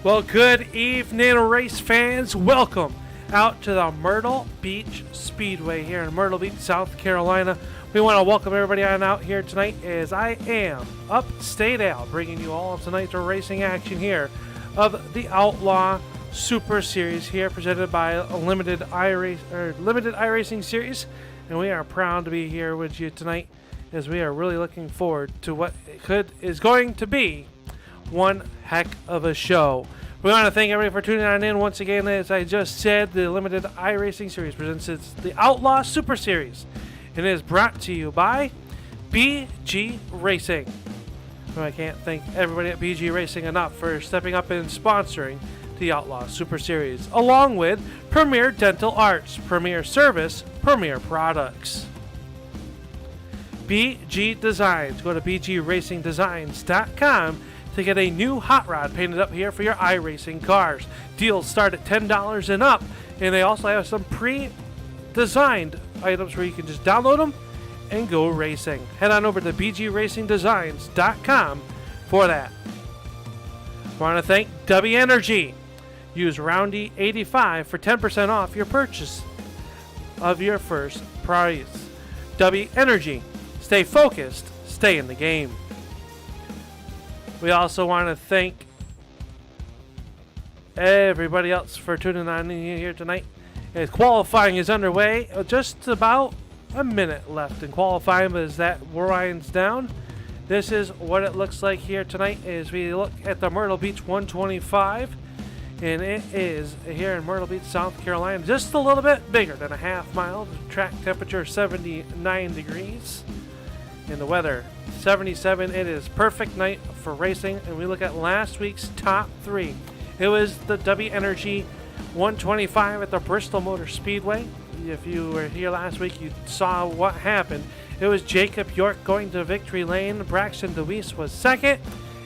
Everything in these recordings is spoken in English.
Well, good evening, race fans. Welcome out to the Myrtle Beach Speedway here in Myrtle Beach, South Carolina. We want to welcome everybody on out here tonight as I am Upstate Al, bringing you all of tonight's racing action here of the Outlaw Super Series here, presented by Limited iRacing Series. And we are proud to be here with you tonight as we are really looking forward to what is going to be one heck of a show. We want to thank everybody for tuning on in once again. As I just said, the Limited iRacing Series presents the Outlaw Super Series. It is brought to you by BG Racing. Well, I can't thank everybody at BG Racing enough for stepping up and sponsoring the Outlaw Super Series, along with Premier Dental Arts, Premier Service, Premier Products. BG Designs. Go to bgracingdesigns.com to get a new hot rod painted up here for your iRacing cars. Deals start at $10 and up, and they also have some pre-designed items where you can just download them and go racing. Head on over to bgracingdesigns.com for that. I want to thank W Energy. Use Roundy85 for 10% off your purchase of your first prize. W Energy. Stay focused, stay in the game. We also want to thank everybody else for tuning on in here tonight. As qualifying is underway, just about a minute left in qualifying as that winds down. This is what it looks like here tonight as we look at the Myrtle Beach 125. And it is here in Myrtle Beach, South Carolina, just a little bit bigger than a half mile. The track temperature 79 degrees. And the weather 77. It is perfect night for racing. And we look at last week's top three. It was the W Energy 125 at the Bristol Motor Speedway. If you were here last week, you saw what happened. It was Jacob York going to victory lane. Braxton DeWeese was second.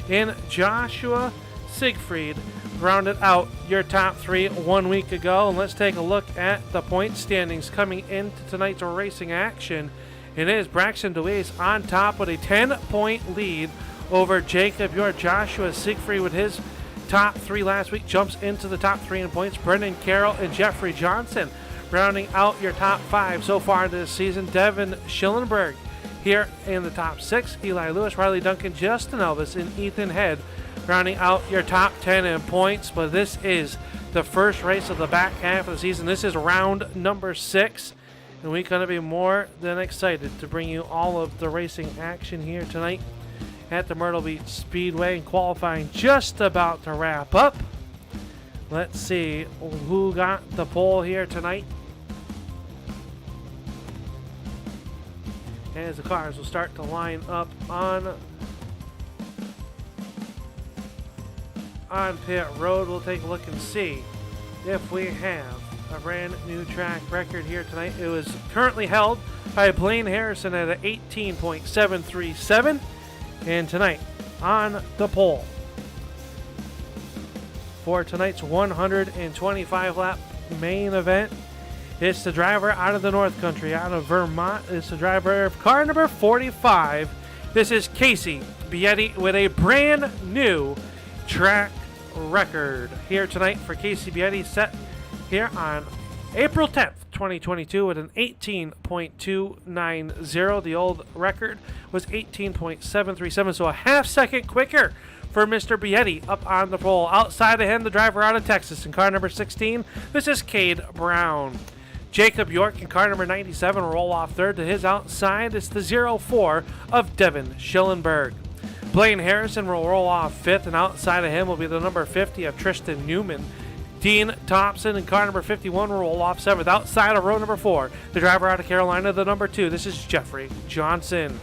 And Joshua Siegfried rounded out your top three 1 week ago. And let's take a look at the point standings coming into tonight's racing action. It is Braxton DeWeese on top with a 10-point lead over Jacob York. Joshua Siegfried with his top three last week jumps into the top three in points. Brendan Carroll and Jeffrey Johnson rounding out your top five so far this season. Devin Schillenberg here in the top six. Eli Lewis, Riley Duncan, Justin Elvis, and Ethan Head rounding out your top 10 in points. But this is the first race of the back half of the season. This is round number 6. And we're going to be more than excited to bring you all of the racing action here tonight at the Myrtle Beach Speedway. And qualifying just about to wrap up. Let's see who got the pole here tonight. As the cars will start to line up on pit road, we'll take a look and see if we have a brand new track record here tonight. It was currently held by Blaine Harrison at an 18.737. And tonight on the pole for tonight's 125 lap main event, it's the driver out of the North Country, out of Vermont. It's the driver of car number 45. This is Casey Bietti with a brand new track record here tonight for Casey Bietti, set here on April 10th, 2022 with an 18.290. The old record was 18.737, so a half second quicker for Mr. Bietti up on the pole. Outside of him, the driver out of Texas in car number 16. This is Cade Brown. Jacob York in car number 97 will roll off third. To his outside, it's the 04 of Devin Schillenberg. Blaine Harrison will roll off fifth, and outside of him will be the number 50 of Tristan Newman. Dean Thompson in car number 51 will roll off seventh. Outside of row number 4, the driver out of Carolina, the number 2. This is Jeffrey Johnson.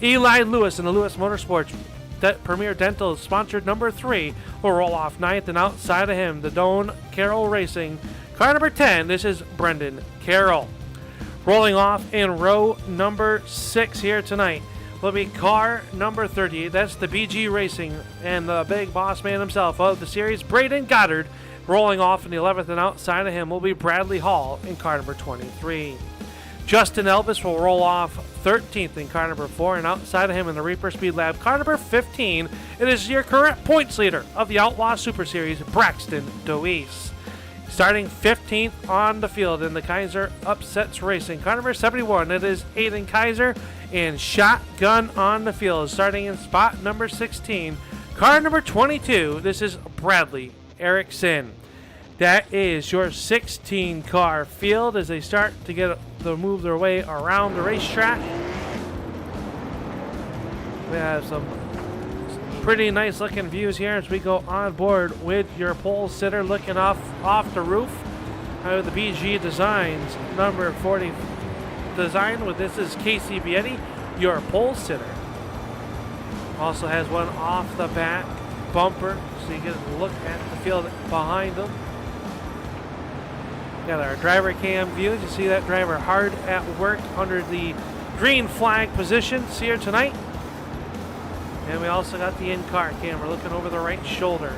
Eli Lewis in the Lewis Motorsports Premier Dental sponsored number 3 will roll off ninth, and outside of him, the Doan Carroll Racing car number 10. This is Brendan Carroll. Rolling off in row number 6 here tonight will be car number 38. That's the BG Racing and the big boss man himself of the series, Braden Goddard, rolling off in the 11th, and outside of him will be Bradley Hall in car number 23. Justin Elvis will roll off 13th in car number 4, and outside of him in the Reaper Speed Lab, car number 15, it is your current points leader of the Outlaw Super Series, Braxton Deweese. Starting 15th on the field in the Kaiser Upsets Racing, car number 71, it is Aiden Kaiser, and shotgun on the field, starting in spot number 16, car number 22, this is Bradley Erickson. That is your 16-car field as they start to move their way around the racetrack. We have some pretty nice looking views here as we go on board with your pole sitter looking off the roof. The BG Designs number 40 design with this is Casey Bietti, your pole sitter. Also has one off the back bumper so you get a look at the field behind them. Got our driver cam view. You see that driver hard at work under the green flag positions here tonight. And we also got the in-car camera looking over the right shoulder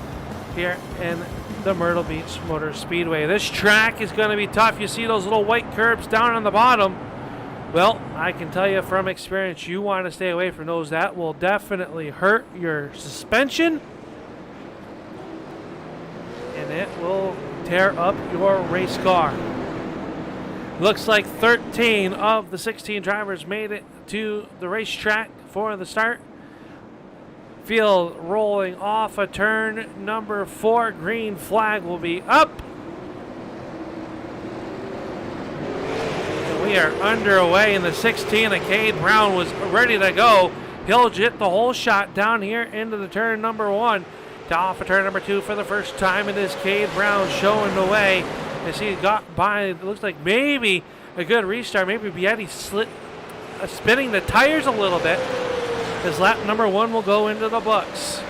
here in the Myrtle Beach Motor Speedway. This track is going to be tough. You see those little white curbs down on the bottom. Well, I can tell you from experience, you want to stay away from those. That will definitely hurt your suspension. And it will tear up your race car. Looks like 13 of the 16 drivers made it to the racetrack for the start. Field rolling off a turn number 4. Green flag will be up. And we are underway in the 16. And Cade Brown was ready to go. He'll get the whole shot down here into the turn number 1. Off of turn number 2 for the first time. It is Cade Brown showing the way as he got by. It looks like maybe a good restart. Maybe Bietti spinning the tires a little bit. His lap number 1 will go into the books.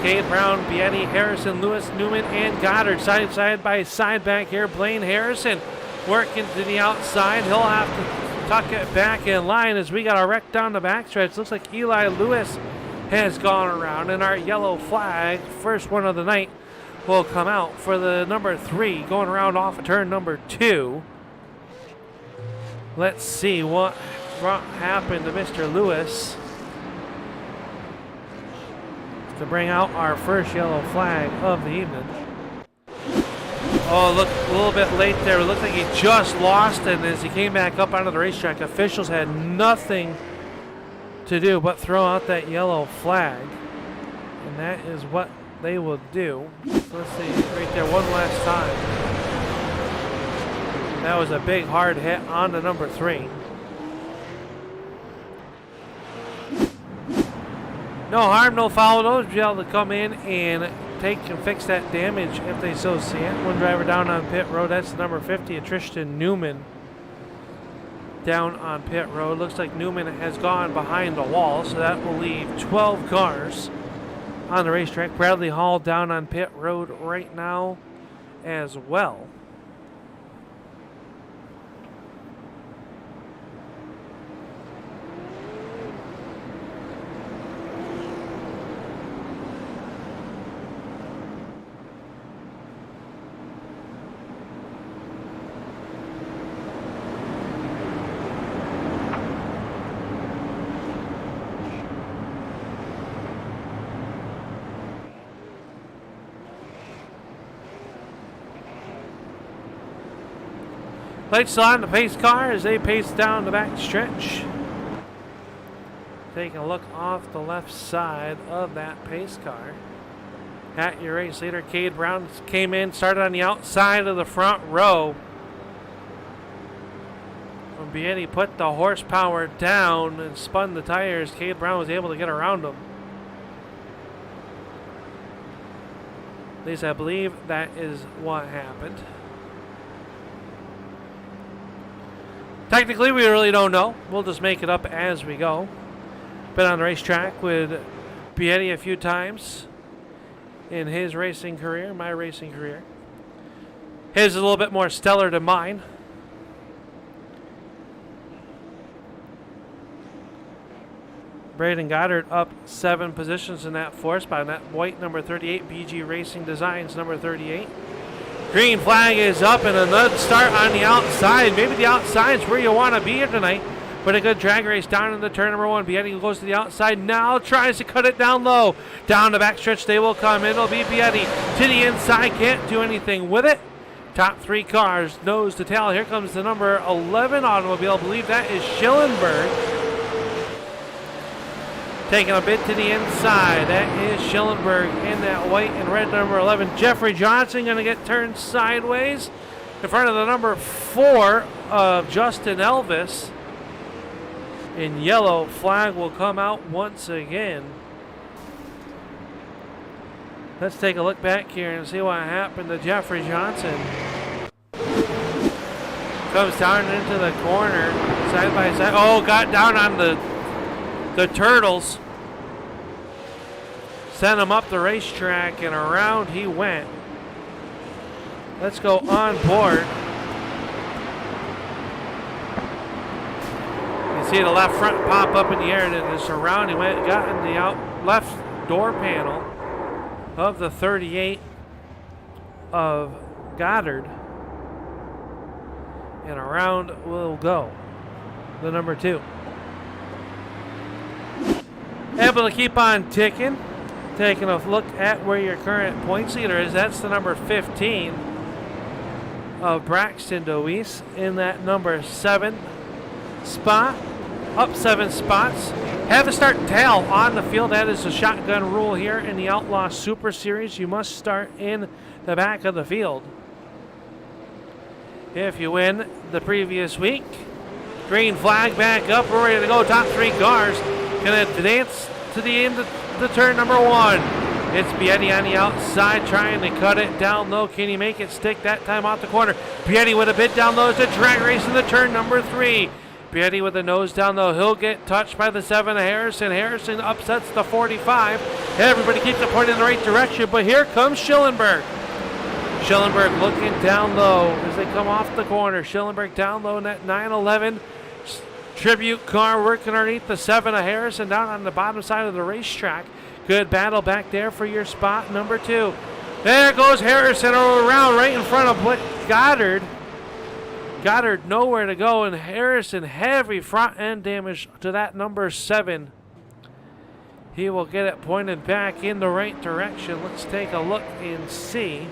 Cade Brown, Bietti, Harrison, Lewis, Newman, and Goddard side by side back here. Blaine Harrison working to the outside. He'll have to tuck it back in line as we got a wreck down the backstretch. Looks like Eli Lewis has gone around, and our yellow flag, first one of the night, will come out for the number 3 going around off of turn number 2. Let's see what happened to Mr. Lewis to bring out our first yellow flag of the evening. Oh, look, a little bit late there. It looked like he just lost it, and as he came back up onto the racetrack, officials had nothing to do but throw out that yellow flag, and that is what they will do. So let's see right there one last time. That was a big hard hit on the number 3. No harm, no foul. Those be able to come in and take and fix that damage if they so see it. One driver down on pit road. That's the number 50, Tristan Newman. Down on pit road. Looks like Newman has gone behind the wall, so that will leave 12 cars on the racetrack. Bradley Hall down on pit road right now as well. Lights on the pace car as they pace down the back stretch. Taking a look off the left side of that pace car. At your race leader, Cade Brown came in, started on the outside of the front row. When Bietti put the horsepower down and spun the tires, Cade Brown was able to get around him. At least I believe that is what happened. Technically, we really don't know. We'll just make it up as we go. Been on the racetrack with Bietti a few times in his racing career, my racing career. His is a little bit more stellar than mine. Braden Goddard up 7 positions in that 4 spot. And that white number 38, BG Racing Designs number 38. Green flag is up and another start on the outside. Maybe the outside's where you want to be here tonight. But a good drag race down in the turn number 1. Bietti goes to the outside now, tries to cut it down low. Down the backstretch they will come. It'll be Bietti to the inside, can't do anything with it. Top 3 cars, nose to tail. Here comes the number 11 automobile. I believe that is Schillenberg. Taking a bit to the inside. That is Schillenberg in that white and red number 11. Jeffrey Johnson going to get turned sideways in front of the number 4 of Justin Elvis. In yellow, flag will come out once again. Let's take a look back here and see what happened to Jeffrey Johnson. Comes down into the corner, side by side. Oh, got down on the turtles. Sent him up the racetrack and around he went. Let's go on board. You see the left front pop up in the air, and it's around. He went, got in the out left door panel of the 38 of Goddard, and around will go the number 2. Able to keep on ticking. Taking a look at where your current points leader is. That's the number 15 of Braxton DeWeese in that number 7 spot. Up 7 spots. Have a start and tail on the field. That is the shotgun rule here in the Outlaw Super Series. You must start in the back of the field. If you win the previous week, green flag back up. We're ready to go. Top 3 cars going to dance to the end of the turn number 1. It's Bietti on the outside trying to cut it down low. Can he make it stick that time off the corner? Bietti with a bit down low. It's a drag race in the turn number 3. Bietti with the nose down low. He'll get touched by the 7 of Harrison. Harrison upsets the 45. Everybody keeps it pointing in the right direction, but here comes Schillenberg. Schillenberg looking down low as they come off the corner. Schillenberg down low in that 911 tribute car working underneath the 7 of Harrison down on the bottom side of the racetrack. Good battle back there for your spot number 2. There goes Harrison around right in front of Goddard. Goddard nowhere to go, and Harrison heavy front end damage to that number 7. He will get it pointed back in the right direction. Let's take a look and see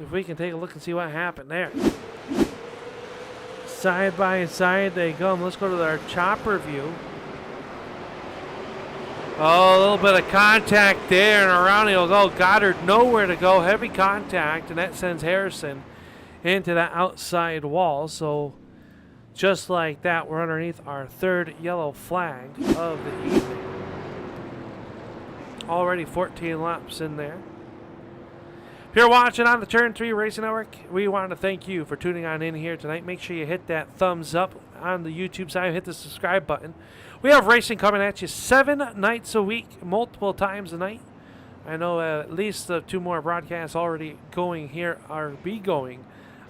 if we can take a look and see what happened there. Side by side they come. Let's go to our chopper view. Oh, a little bit of contact there, and around he'll go. Goddard nowhere to go. Heavy contact, and that sends Harrison into that outside wall. So just like that, we're underneath our 3rd yellow flag of the evening. Already 14 laps in there. If you're watching on the Turn 3 Racing Network, we want to thank you for tuning on in here tonight. Make sure you hit that thumbs up on the YouTube side. Hit the subscribe button. We have racing coming at you 7 nights a week, multiple times a night. I know at least the 2 more broadcasts already going here are going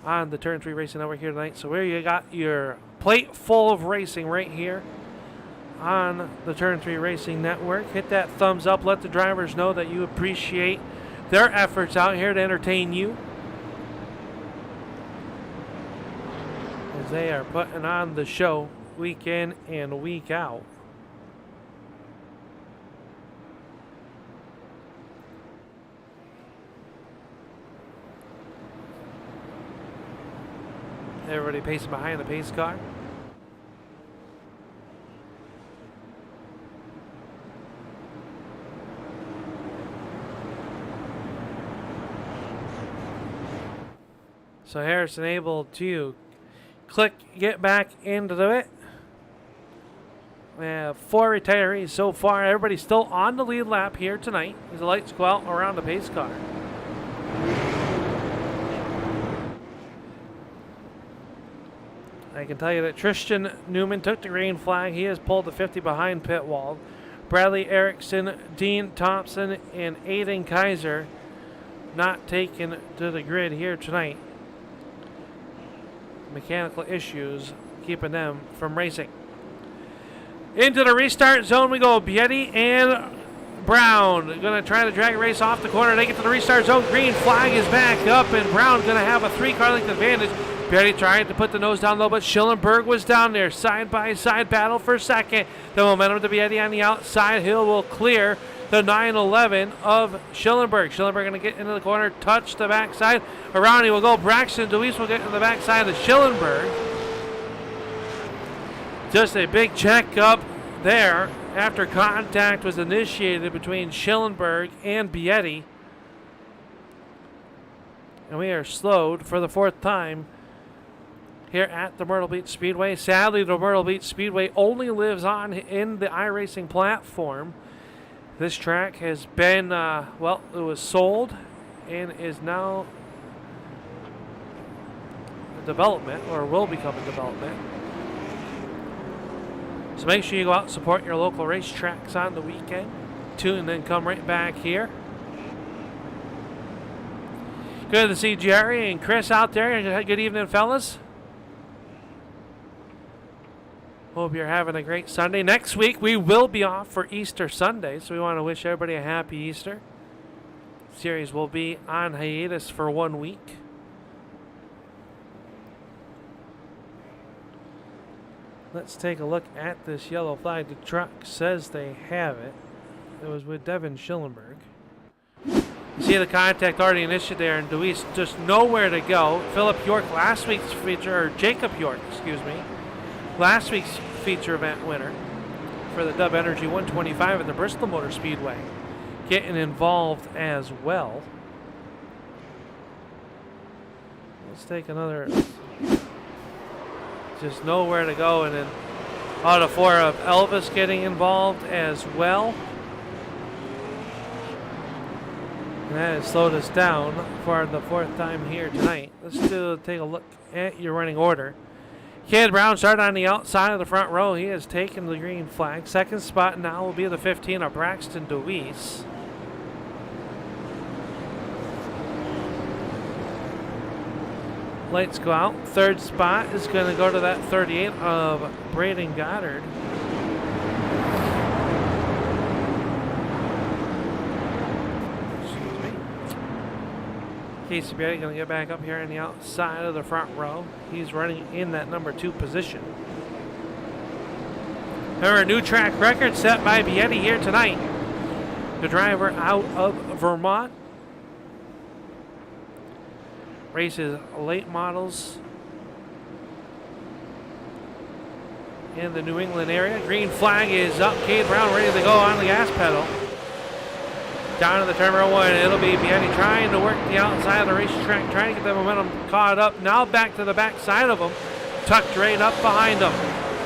on the Turn 3 Racing Network here tonight. So where you got your plate full of racing right here on the Turn 3 Racing Network. Hit that thumbs up. Let the drivers know that you appreciate their efforts out here to entertain you as they are putting on the show week in and week out. Everybody pacing behind the pace car. So Harrison able to get back into it. We have 4 retirees so far. Everybody's still on the lead lap here tonight as the lights go out around the pace car. I can tell you that Tristan Newman took the green flag. He has pulled the 50 behind pit wall. Bradley Erickson, Dean Thompson, and Aiden Kaiser not taken to the grid here tonight. Mechanical issues keeping them from racing. Into the restart zone we go. Bietti and Brown going to try to drag a race off the corner. They get to the restart zone. Green flag is back up, and Brown going to have a 3-car length advantage. Beatty trying to put the nose down low, but Schillenberg was down there. Side-by-side battle for second. The momentum to Beatty on the outside. Hill will clear the 9-11 of Schillenberg. Schillenberg going to get into the corner, touch the backside. Around he will go. Braxton Deweese will get into the backside of Schillenberg. Just a big checkup there after contact was initiated between Schillenberg and Beatty. And we are slowed for the 4th time here at the Myrtle Beach Speedway. Sadly, the Myrtle Beach Speedway only lives on in the iRacing platform. This track has been, well, it was sold and is now a development, or will become a development. So make sure you go out and support your local racetracks on the weekend. Tune and then come right back here. Good to see Jerry and Chris out there. Good evening, fellas. Hope you're having a great Sunday. Next week, we will be off for Easter Sunday, so we want to wish everybody a happy Easter. Series will be on hiatus for 1 week. Let's take a look at this yellow flag. The truck says they have it. It was with Devin Schillenberg. You see the contact already initiated there, and Deweese just nowhere to go. Philip York, last week's feature, or Jacob York, excuse me, last week's feature event winner for the Dub Energy 125 at the Bristol Motor Speedway, getting involved as well. Let's take another. Just nowhere to go, and then out of 4 of Elvis getting involved as well. And that has slowed us down for the 4th time here tonight. Let's take a look at your running order. Kid Brown started on the outside of the front row. He has taken the green flag. Second spot now will be the 15 of Braxton Deweese. Lights go out. Third spot is going to go to that 38 of Braden Goddard. Excuse me. Casey Beatty going to get back up here on the outside of the front row. He's running in that number 2 position. Remember, a new track record set by Beatty here tonight. The driver out of Vermont. Races late models in the New England area. Green flag is up. Cade Brown ready to go on the gas pedal. Down to the turn 1. It'll be Beatty trying to work the outside of the racetrack, trying to get the momentum caught up. Now back to the back side of him. Tucked right up behind him.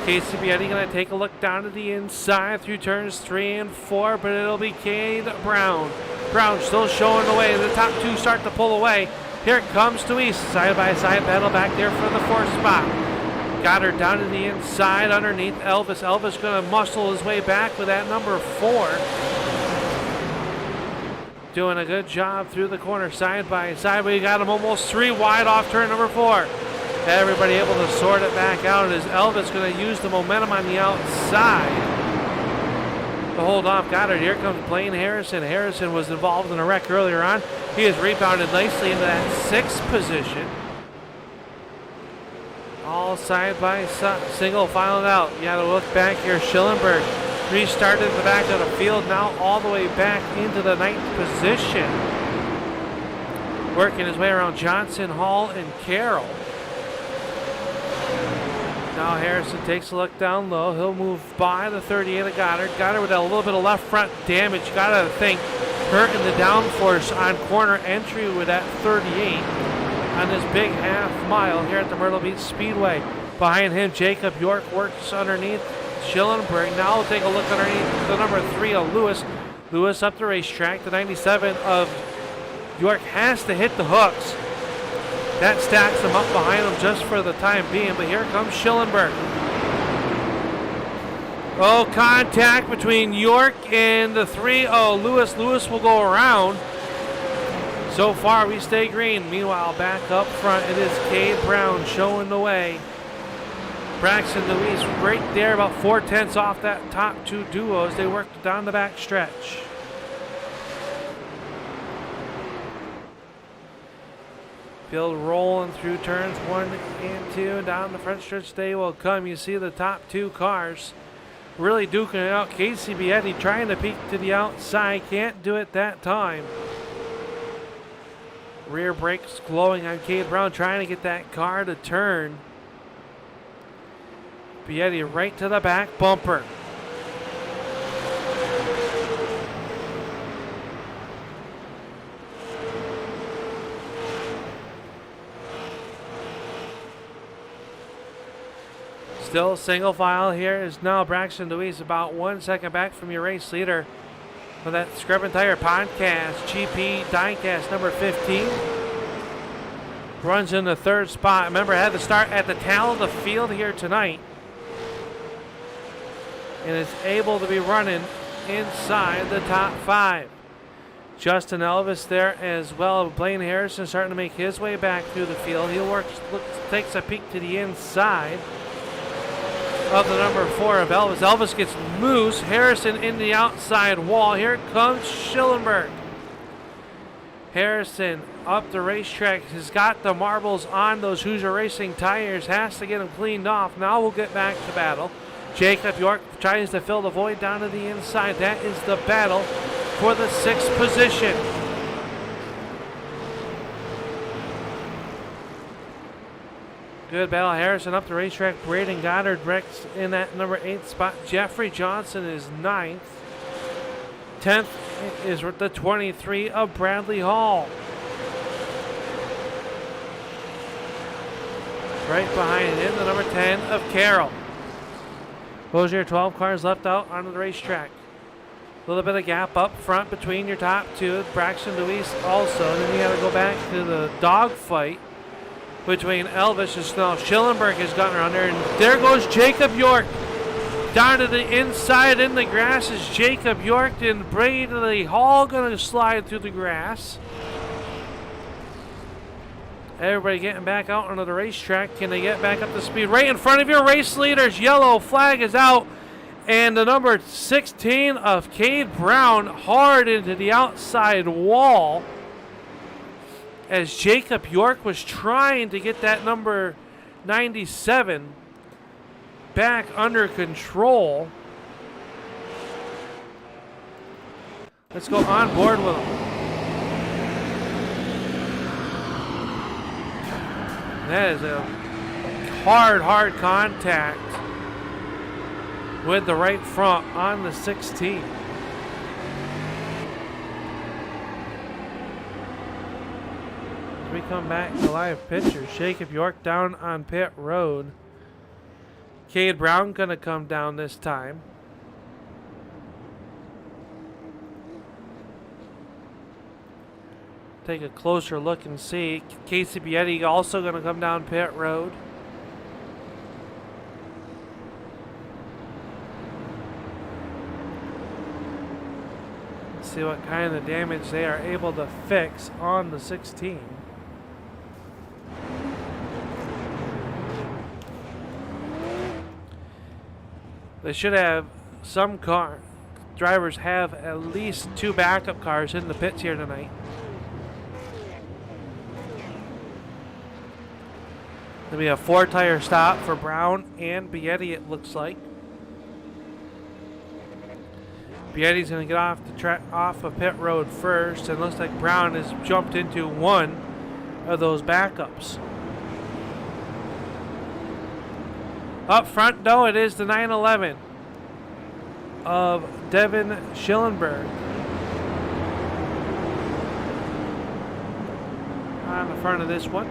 Casey Beatty going to take a look down to the inside through turns 3 and 4, but it'll be Cade Brown. Brown still showing the way. The top 2 start to pull away. Here comes Deweese, side-by-side battle back there for the 4th spot. Goddard down to the inside underneath Elvis. Elvis going to muscle his way back with that number 4. Doing a good job through the corner, side-by-side. We got him almost 3 wide off turn number 4. Everybody able to sort it back out as Elvis going to use the momentum on the outside to hold off Goddard. Here comes Blaine Harrison. Harrison was involved in a wreck earlier on. He has rebounded nicely into that 6th position. All side by side, single filing out. You got to look back here. Schillenberg restarted the back of the field, now all the way back into the 9th position. Working his way around Johnson, Hall, and Carroll. Now Harrison takes a look down low. He'll move by the 38 of Goddard. Goddard with a little bit of left front damage. Got to think hurting the downforce on corner entry with that 38 on this big half mile here at the Myrtle Beach Speedway. Behind him, Jacob York works underneath Schillenberg. Now we'll take a look underneath the number 3 of Lewis. Lewis up the racetrack. The 97 of York has to hit the hooks. That stacks them up behind him just for the time being, but here comes Schillenberg. Oh, contact between York and the 3. Oh, Lewis. Lewis will go around. So far, we stay green. Meanwhile, back up front, it is Cade Brown showing the way. Braxton Deweese right there, about 4/10 off that top 2 duos. They worked down the back stretch. Field rolling through turns 1 and 2. Down the front stretch they will come. You see the top 2 cars really duking it out. Casey Bietti trying to peek to the outside. Can't do it that time. Rear brakes glowing on Cade Brown, trying to get that car to turn. Bietti right to the back bumper. Still single file here is now Braxton Louise, about 1 second back from your race leader for that Scrub and Tire Podcast. GP Diecast number 15 runs in the 3rd spot. Remember, had to start at the tail of the field here tonight, and is able to be running inside the top 5. Justin Elvis there as well. Blaine Harrison starting to make his way back through the field. He takes a peek to the inside of the number 4 of Elvis. Elvis gets loose. Harrison in the outside wall. Here comes Schillenberg. Harrison up the racetrack has got the marbles on those Hoosier Racing tires. Has to get them cleaned off. Now we'll get back to battle. Jacob York tries to fill the void down to the inside. That is the battle for the 6th position. Good battle. Harrison up the racetrack. Braden Goddard wrecks in that number 8 spot. Jeffrey Johnson is 9th. 10th is the 23 of Bradley Hall. Right behind him, the number 10 of Carroll. Those are your 12 cars left out onto the racetrack. A little bit of gap up front between your top 2. Braxton Louise also. And then you got to go back to the dogfight between Elvis and Snell. Schillenberg has gotten around there, and there goes Jacob York. Down to the inside in the grass is Jacob York, and Bradley Hall going to slide through the grass. Everybody getting back out onto the racetrack. Can they get back up to speed? Right in front of your race leaders. Yellow flag is out, and the number 16 of Cade Brown hard into the outside wall, as Jacob York was trying to get that number 97 back under control. Let's go on board with him. That is a hard contact with the right front on the 16. We come back to live pictures. Jacob York down on pit road. Cade Brown gonna come down this time. Take a closer look and see. Casey Bietti also gonna come down pit road. Let's see what kind of damage they are able to fix on the 16. They should have some drivers have at least 2 backup cars in the pits here tonight. There'll be a 4-tire stop for Brown and Bietti, it looks like. Bietti's going to get off of pit road first, and looks like Brown has jumped into one of those backups. Up front, though, it is the 911 of Devin Schillenberg. On the front of this one.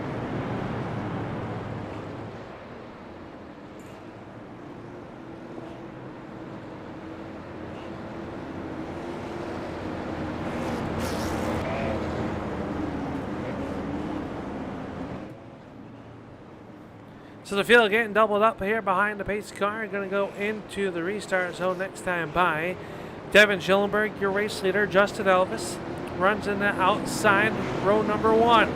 So the field getting doubled up here behind the pace car. Going to go into the restart zone next time by. Devin Schillenberg, your race leader. Justin Elvis runs in the outside row number 1.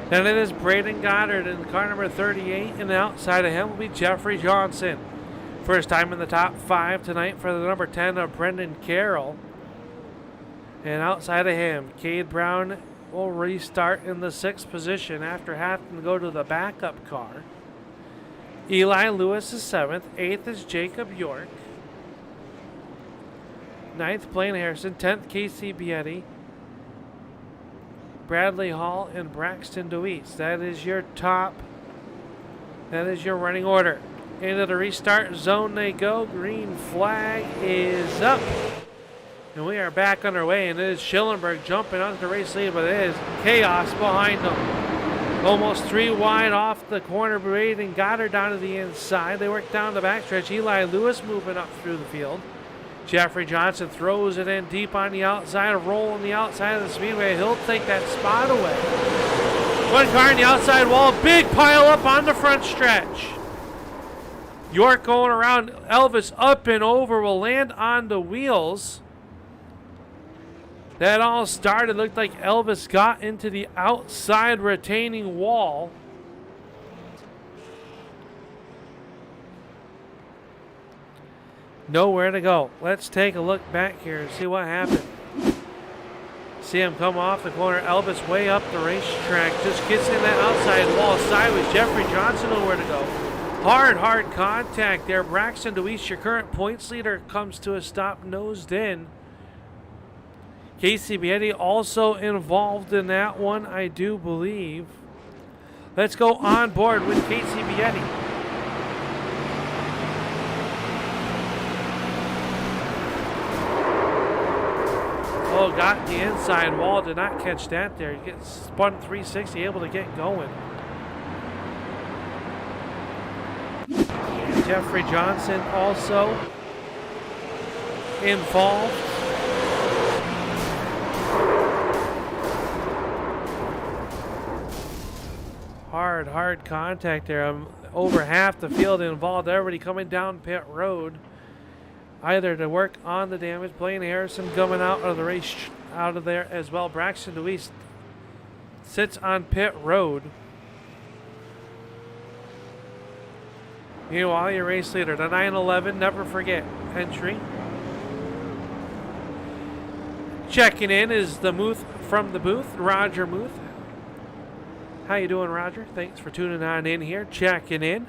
Then it is Braden Goddard in car number 38, and outside of him will be Jeffrey Johnson. First time in the top 5 tonight for the number 10 of Brendan Carroll. And outside of him, Cade Brown will restart in the 6th position after having to go to the backup car. Eli Lewis is 7th. 8th is Jacob York. 9th, Blaine Harrison. 10th, Casey Bietti. Bradley Hall and Braxton DeWeese. That is your top. That is your running order. Into the restart zone they go. Green flag is up. And we are back underway, and it is Schillenberg jumping onto the race lead, but it is chaos behind them. Almost 3 wide off the corner, Braden and Goddard down to the inside. They work down the backstretch. Eli Lewis moving up through the field. Jeffrey Johnson throws it in deep on the outside, rolling the outside of the Speedway. He'll take that spot away. One car on the outside wall, big pile up on the front stretch. York going around, Elvis up and over, will land on the wheels. That all started, looked like Elvis got into the outside retaining wall. Nowhere to go. Let's take a look back here and see what happened. See him come off the corner. Elvis way up the racetrack. Just gets in that outside wall sideways. Jeffrey Johnson nowhere to go. Hard contact there. Braxton DeWeese, your current points leader, comes to a stop, nosed in. Casey Bietti also involved in that one, I do believe. Let's go on board with Casey Bietti. Oh, got the inside wall, did not catch that there. He gets spun 360, able to get going. And Jeffrey Johnson also involved. Hard contact there. Over half the field involved. Everybody coming down pit road, either to work on the damage. Blaine Harrison coming out of the race, out of there as well. Braxton DeWeese sits on pit road. Meanwhile, your race leader, the 911, never forget entry. Checking in is the Muth from the booth, Roger Muth. How you doing, Roger? Thanks for tuning on in here, checking in.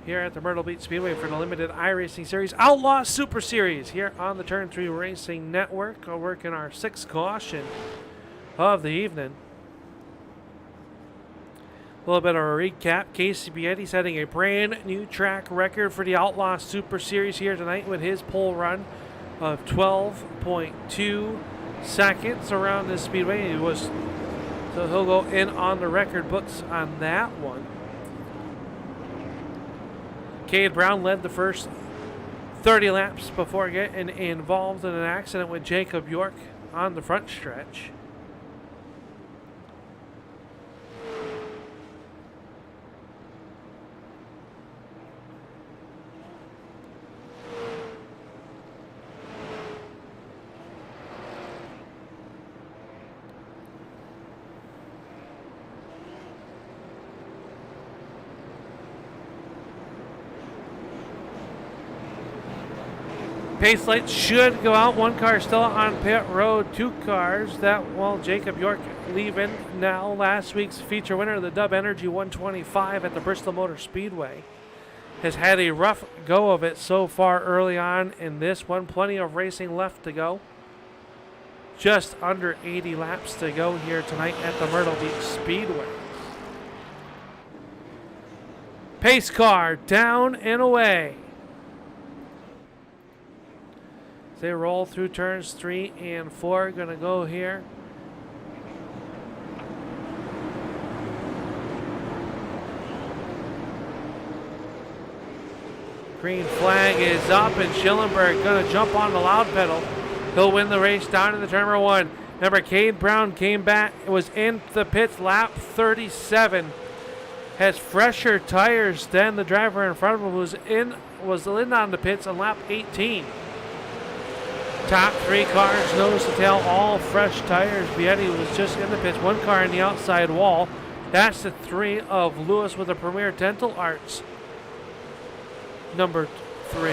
Here at the Myrtle Beach Speedway for the limited iRacing Series Outlaw Super Series here on the Turn 3 Racing Network. We're working our 6th caution of the evening. A little bit of a recap. Casey Bietti setting a brand new track record for the Outlaw Super Series here tonight with his pole run of 12.2 seconds around this speedway. So he'll go in on the record books on that one. Cade Brown led the first 30 laps before getting involved in an accident with Jacob York on the front stretch. Pace lights should go out. One car still on pit road. 2 cars. Jacob York leaving now. Last week's feature winner of the Dub Energy 125 at the Bristol Motor Speedway has had a rough go of it so far early on in this one. Plenty of racing left to go. Just under 80 laps to go here tonight at the Myrtle Beach Speedway. Pace car down and away. They roll through turns 3 and 4. Gonna go here. Green flag is up, and Schillenberg gonna jump on the loud pedal. He'll win the race down in the turn number 1. Remember, Cade Brown came back, was in the pits lap 37. Has fresher tires than the driver in front of him, was in on the pits on lap 18. Top 3 cars, nose to tail, all fresh tires. Bietti was just in the pits. 1 car in the outside wall. That's the 3 of Lewis with the Premier Dental Arts. Number 3.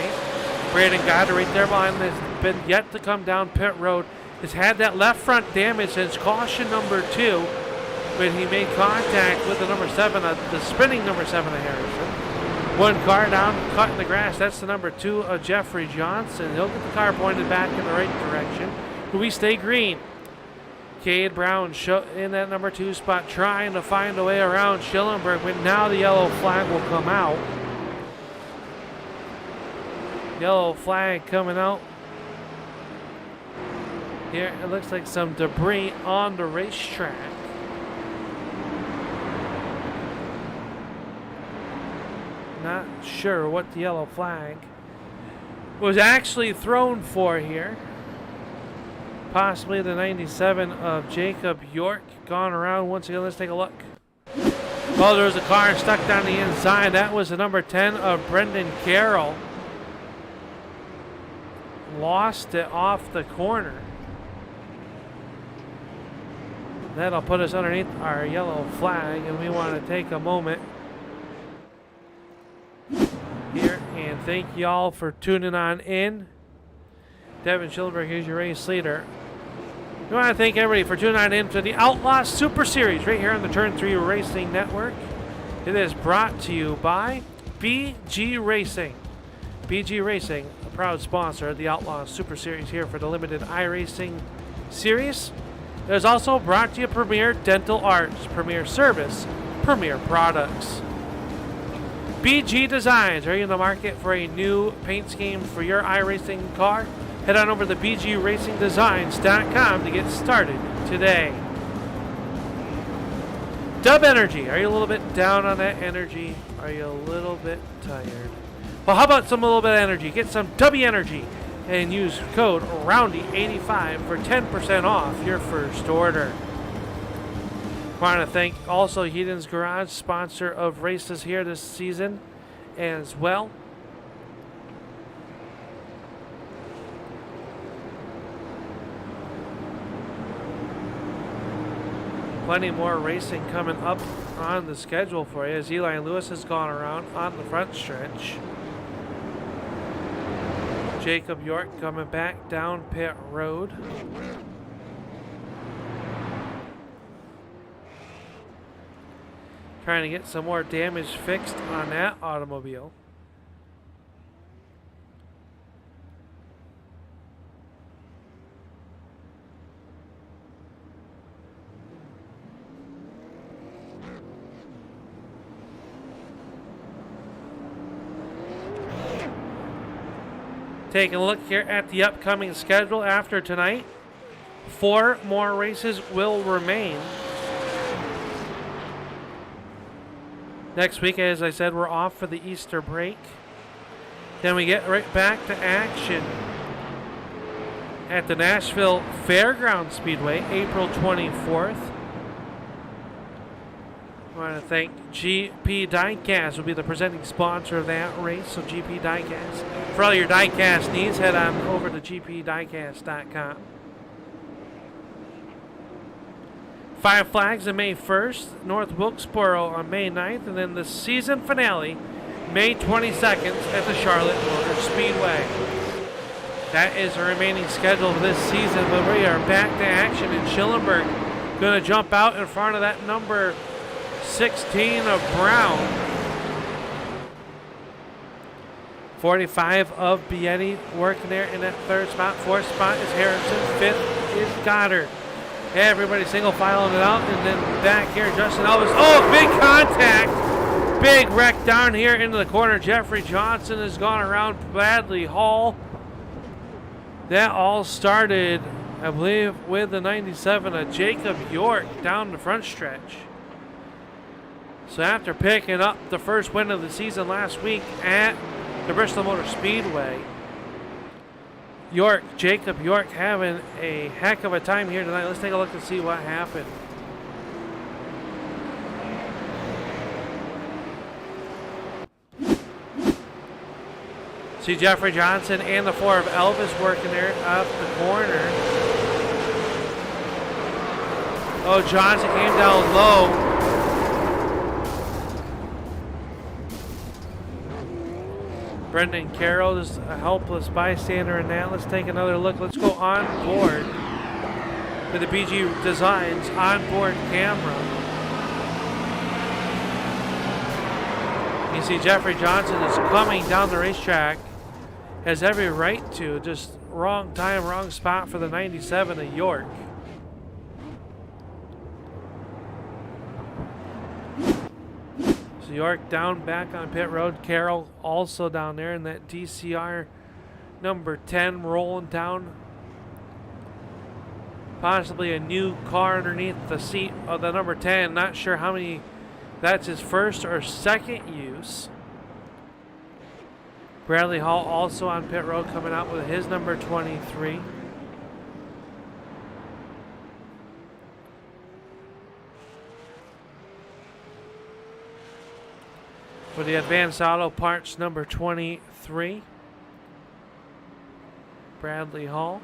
Braden Goddard right there behind has been yet to come down pit road. Has had that left front damage since caution number 2 when he made contact with the number 7, the spinning number 7 of Harrison. One car down, cut in the grass. That's the number 2 of Jeffrey Johnson. He'll get the car pointed back in the right direction. We stay green. Cade Brown in that number 2 spot, trying to find a way around Schillenberg, but now the yellow flag will come out. Yellow flag coming out. Here it looks like some debris on the racetrack. Not sure what the yellow flag was actually thrown for here. Possibly the 97 of Jacob York gone around once again. Let's take a look. Well, there was a car stuck down the inside. That was the number 10 of Brendan Carroll. Lost it off the corner. That'll put us underneath our yellow flag, and we want to take a moment here and thank y'all for tuning on in. Devin Schillenberg, here's your race leader. We want to thank everybody for tuning on in to the Outlaw Super Series right here on the Turn 3 Racing Network. It is brought to you by BG Racing. BG Racing, a proud sponsor of the Outlaw Super Series here for the limited iRacing series. It is also brought to you Premier Dental Arts, Premier Service, Premier Products. BG Designs, are you in the market for a new paint scheme for your iRacing car? Head on over to bgracingdesigns.com to get started today. Dub Energy, are you a little bit down on that energy? Are you a little bit tired? Well, how about a little bit of energy? Get some W Energy and use code ROUNDY85 for 10% off your first order. Want to thank also Heaton's Garage, sponsor of races here this season as well. Plenty more racing coming up on the schedule for you as Eli Lewis has gone around on the front stretch. Jacob York coming back down pit road. Trying to get some more damage fixed on that automobile. Taking a look here at the upcoming schedule after tonight. 4 more races will remain. Next week, as I said, we're off for the Easter break. Then we get right back to action at the Nashville Fairgrounds Speedway, April 24th. I want to thank GP Diecast, will be the presenting sponsor of that race. So GP Diecast, for all your diecast needs, head on over to gpdiecast.com. 5 Flags on May 1st, North Wilkesboro on May 9th, and then the season finale, May 22nd at the Charlotte Motor Speedway. That is the remaining schedule of this season, but we are back to action in Schillenberg. Going to jump out in front of that number 16 of Brown. 45 of Bietti working there in that 3rd spot. 4th spot is Harrison. 5th is Goddard. Everybody single filing it out, and then back here, Justin Elvis. Oh, big contact! Big wreck down here into the corner. Jeffrey Johnson has gone around Bradley Hall. That all started, I believe, with the 97 of Jacob York down the front stretch. So after picking up the first win of the season last week at the Bristol Motor Speedway, Jacob York having a heck of a time here tonight. Let's take a look and see what happened. See Jeffrey Johnson and the 4 of Elvis working there up the corner. Oh, Johnson came down low. Brendan Carroll is a helpless bystander in that. Let's take another look. Let's go on board with the BG Designs onboard camera. You see Jeffrey Johnson is coming down the racetrack. Has every right to. Just wrong time, wrong spot for the 97 of York. So York down back on pit road. Carroll also down there in that DCR number 10 rolling down. Possibly a new car underneath the seat of the number 10. Not sure how many. That's his first or second use. Bradley Hall also on pit road coming out with his number 23. For the Advanced Auto Parts number 23, Bradley Hall.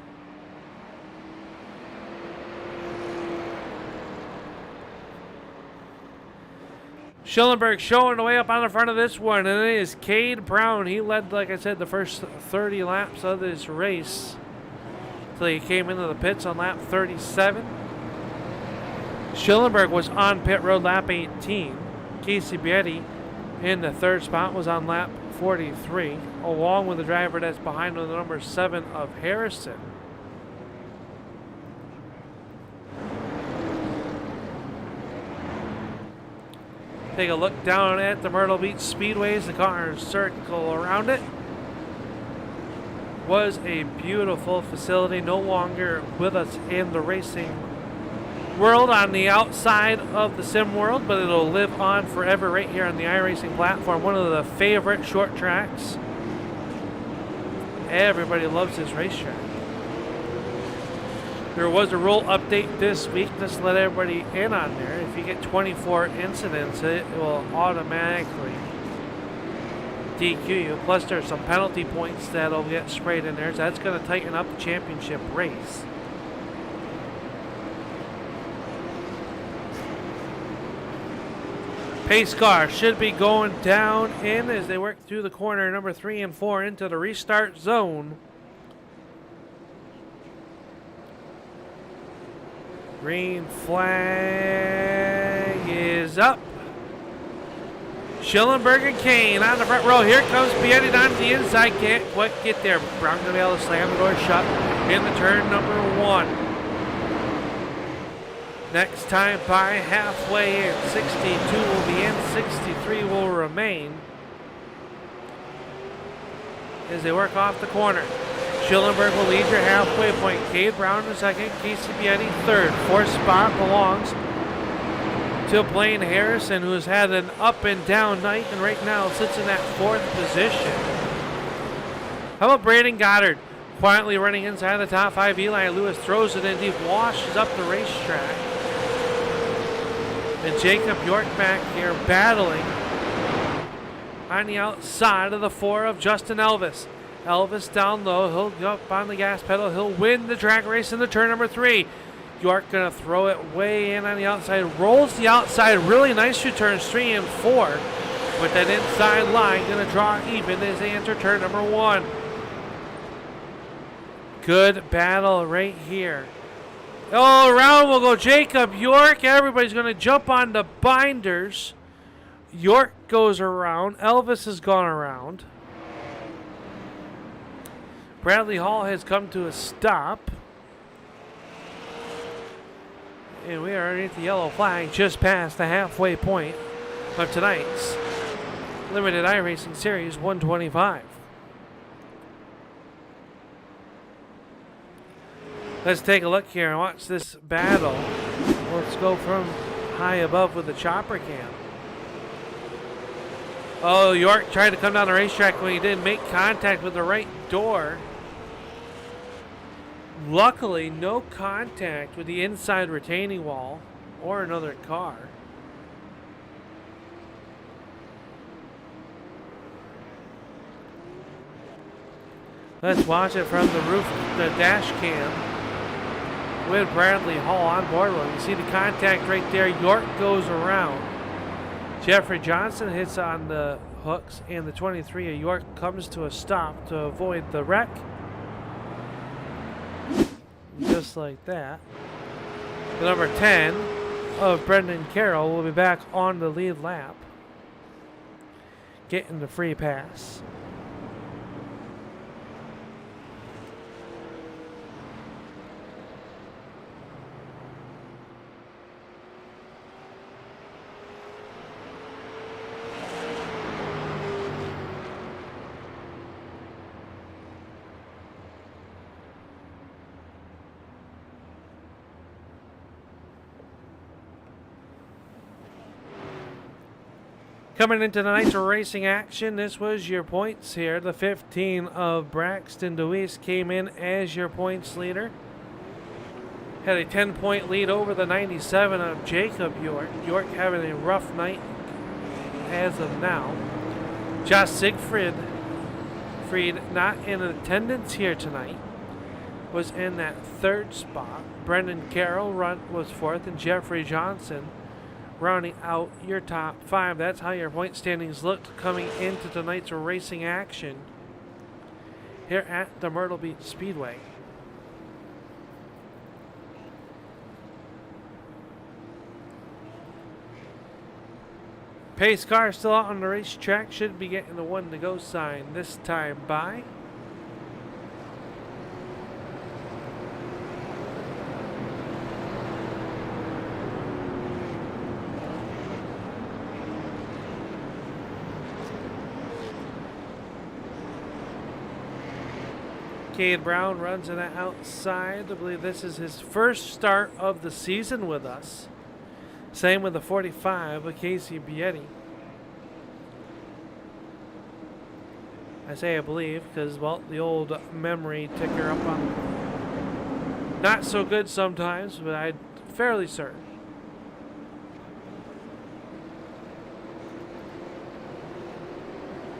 Schellenberg showing the way up on the front of this one, and it is Cade Brown. He led, like I said, the first 30 laps of this race until he came into the pits on lap 37. Schellenberg was on pit road lap 18. Casey Bietti in the third spot was on lap 43, along with the driver that's behind with the number 7 of Harrison. Take a look down at the Myrtle Beach Speedways. The cars circle around it. Was a beautiful facility, no longer with us in the racing world on the outside of the sim world, but it'll live on forever right here on the iRacing platform. One of the favorite short tracks. Everybody loves this racetrack. There was a rule update this week just to let everybody in on there. If you get 24 incidents, it will automatically DQ you. Plus, there's some penalty points that'll get sprayed in there. So that's going to tighten up the championship race. Pace car should be going down in as they work through the corner number 3 and 4 into the restart zone. Green flag is up. Schellenberg and Kane on the front row. Here comes Bietti down to the inside. Can't quite get there. Brown going to be able to slam the door shut in the turn number 1. Next time by halfway in. 62 will be in. 63 will remain as they work off the corner. Schellenberg will lead your halfway point. Cade Brown in second. Casey Bietti third. Fourth spot belongs to Blaine Harrison, who has had an up and down night and right now sits in that 4th position. How about Brandon Goddard? Quietly running inside the top 5. Eli Lewis throws it in deep, washes up the racetrack. And Jacob York back here battling on the outside of the 4 of Justin Elvis. Elvis down low. He'll go up on the gas pedal. He'll win the track race in the turn number 3. York going to throw it way in on the outside. Rolls the outside. Really nice through turns 3 and 4. With that inside line going to draw even as they enter turn number 1. Good battle right here. Oh, around will go Jacob York. Everybody's going to jump on the binders. York goes around. Elvis has gone around. Bradley Hall has come to a stop. And we are underneath the yellow flag just past the halfway point of tonight's Limited iRacing Series 125. Let's take a look here and watch this battle. Let's go from high above with the chopper cam. Oh, York tried to come down the racetrack when he didn't make contact with the right door. Luckily, no contact with the inside retaining wall or another car. Let's watch it from the roof, the dash cam with Bradley Hall on board. You see the contact right there. York goes around. Jeffrey Johnson hits on the hooks, and the 23 of York comes to a stop to avoid the wreck. Just like that. The number 10 of Brendan Carroll will be back on the lead lap, getting the free pass. Coming into tonight's racing action, this was your points here. The 15 of Braxton DeWeese came in as your points leader. Had a 10-point lead over the 97 of Jacob York. York having a rough night as of now. Josh Siegfried not in attendance here tonight, was in that third spot. Brendan Carroll was fourth, and Jeffrey Johnson rounding out your top five. That's how your point standings looked coming into tonight's racing action here at the Myrtle Beach Speedway. Pace car still out on the racetrack, should be getting the one to go sign this time by. Cade Brown runs in the outside. I believe this is his first start of the season with us. Same with the 45 of Casey Bietti. I say I believe because, well, the old memory ticker up on. Not so good sometimes, but I'm fairly certain.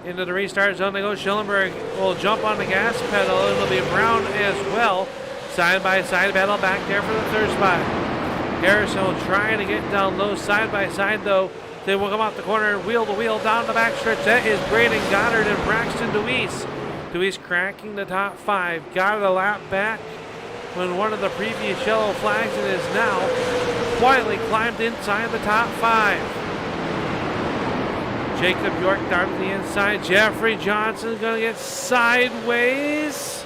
Into the restart zone they go. Schillenberg will jump on the gas pedal. It'll be Brown as well. Side by side battle back there for the third spot. Harrison will try to get down low side by side though. They will come out the corner, wheel to wheel down the backstretch. That is Braden Goddard and Braxton DeWeese. DeWeese cracking the top five. Got a lap back when one of the previous yellow flags and is now quietly climbed inside the top five. Jacob York down to the inside. Jeffrey Johnson is going to get sideways.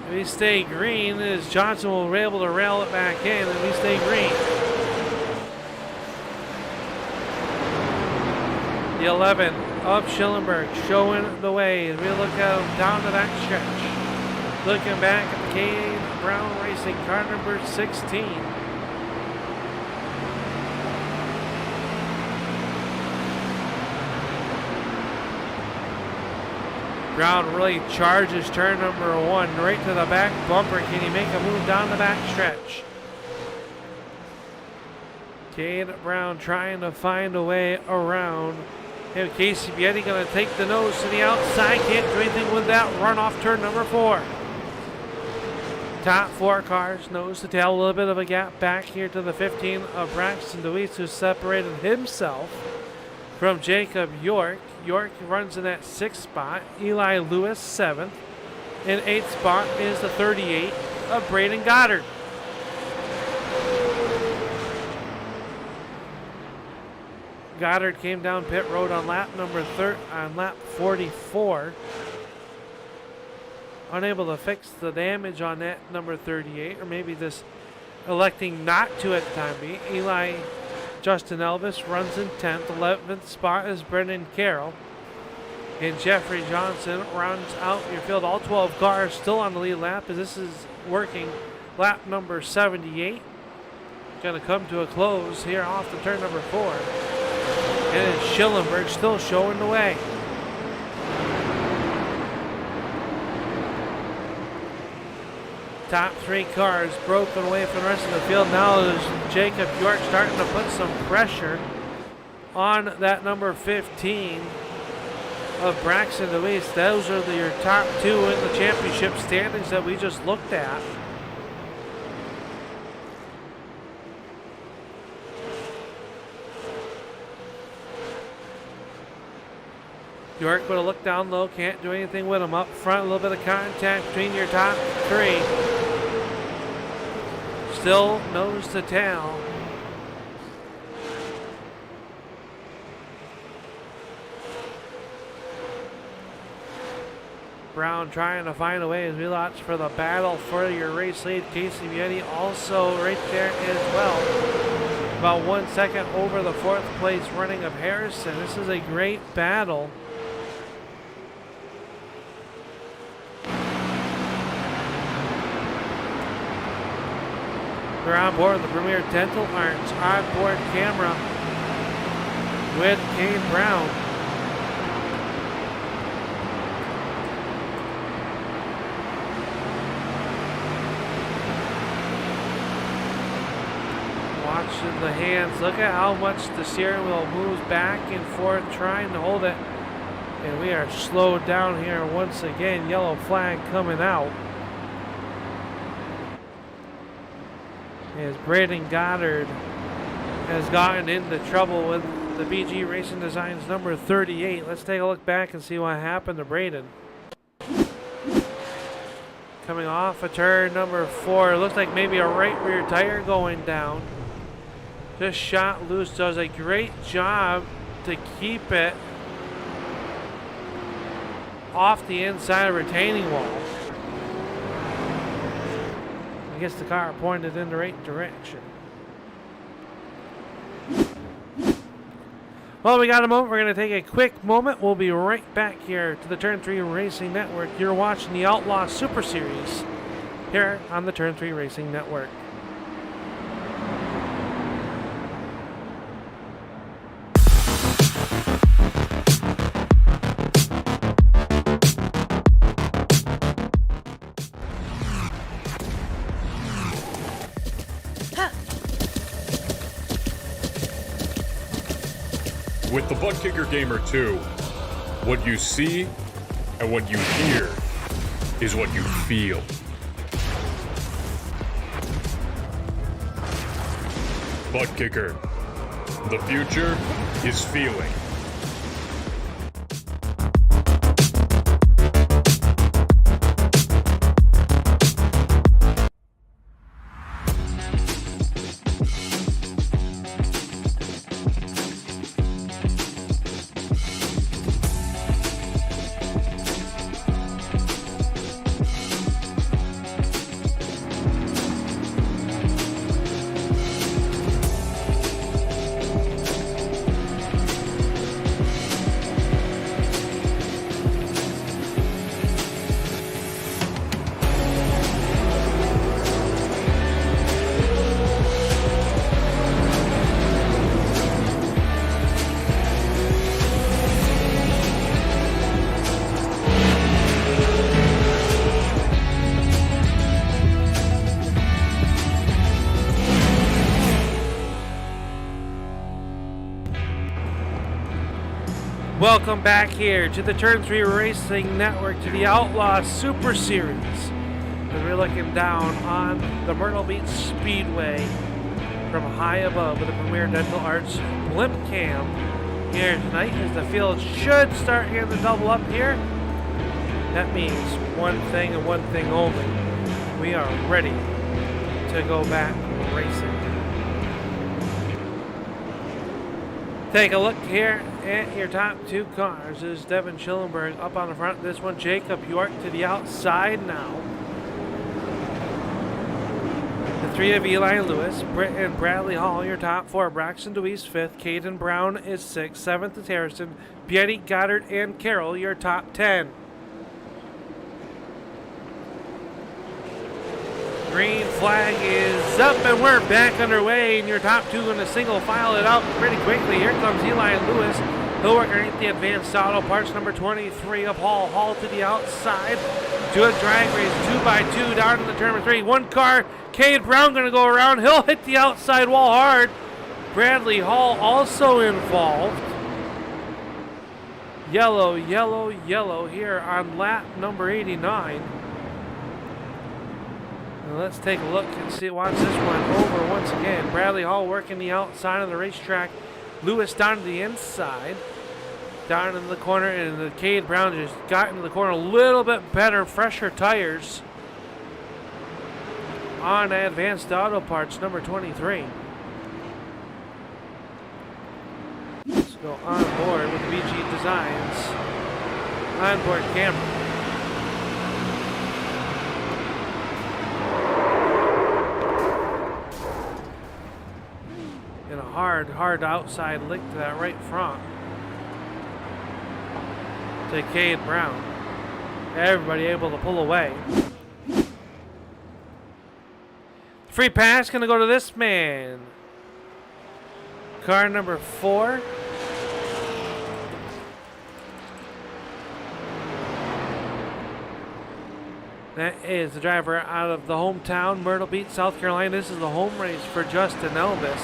If we stay green, as Johnson will be able to rail it back in, and we stay green. The 11 of Schillenberg showing the way as we look at him down to that stretch. Looking back at the Cade Brown Racing car number 16. Brown really charges turn number one right to the back bumper. Can he make a move down the back stretch? Cade Brown trying to find a way around. And Casey Bietti going to take the nose to the outside. Can't do anything with that run off turn number four. Top four cars, nose to tail. A little bit of a gap back here to the 15 of Braxton DeWeese, who separated himself from Jacob York. York runs in that sixth spot. Eli Lewis, seventh. In eighth spot is the 38 of Braden Goddard. Goddard came down pit road on lap number lap 44. Unable to fix the damage on that number 38, or maybe just electing not to at the time being. Justin Elvis runs in 10th. 11th spot is Brendan Carroll. And Jeffrey Johnson rounds out your field. All 12 cars still on the lead lap as this is working lap number 78. Going to come to a close here off the turn number 4. And it's Schillenberg still showing the way. Top three cars broken away from the rest of the field. Now is Jacob York starting to put some pressure on that number 15 of Braxton DeWeese. Those are your top two in the championship standings that we just looked at. York with a look down low, can't do anything with him. Up front, a little bit of contact between your top three. Still nose to tail. Brown trying to find a way as we watch for the battle for your race lead. Casey Vietti also right there as well. About 1 second over the fourth place running of Harrison. This is a great battle. We're on board the Premier Dental Arts onboard camera with Kane Brown. Watching the hands. Look at how much the steering wheel moves back and forth trying to hold it. And we are slowed down here once again. Yellow flag coming out. As Braden Goddard has gotten into trouble with the BG Racing Designs number 38. Let's take a look back and see what happened to Braden. Coming off of turn number 4. Looks like maybe a right rear tire going down. Just shot loose. Does a great job to keep it off the inside of retaining wall. I guess the car pointed in the right direction. Well, we got a moment. We're going to take a quick moment. We'll be right back here to the Turn 3 Racing Network. You're watching the Outlaw Super Series here on the Turn 3 Racing Network. With the Butt Kicker Gamer 2, what you see and what you hear is what you feel. Butt Kicker. The future is feeling. Welcome back here to the Turn 3 Racing Network, to the Outlaw Super Series. As we're looking down on the Myrtle Beach Speedway from high above with the Premier Dental Arts blimp cam here tonight, as the field should start getting the double up here. That means one thing and one thing only. We are ready to go back racing. Take a look here at your top two cars. This is Devin Schillenberg up on the front. This one, Jacob York to the outside now. The three of Eli Lewis, Britt and Bradley Hall, your top four. Braxton DeWeese, fifth. Caden Brown is sixth. Seventh is Harrison. Piety, Goddard, and Carroll, your top 10. Green flag is up, and we're back underway, and your top two going to single file it out pretty quickly. Here comes Eli Lewis. He'll work underneath the advanced auto parts, number 23 of Hall. Hall to the outside. Do a drag race, 2x2 down to the turn 3. One car, Cade Brown going to go around. He'll hit the outside wall hard. Bradley Hall also involved. Yellow, yellow, yellow here on lap number 89. Let's take a look and see. Watch this one over once again. Bradley Hall working the outside of the racetrack. Lewis down to the inside. down in the corner, and the Cade Brown just got into the corner a little bit better, fresher tires on Advanced Auto Parts, number 23. Let's go on board with the BG Designs onboard camera. And a hard outside lick to that right front to Cade Brown. Everybody able to pull away. Free pass gonna go to this man. Car number 4. That is the driver out of the hometown, Myrtle Beach, South Carolina. This is the home race for Justin Elvis.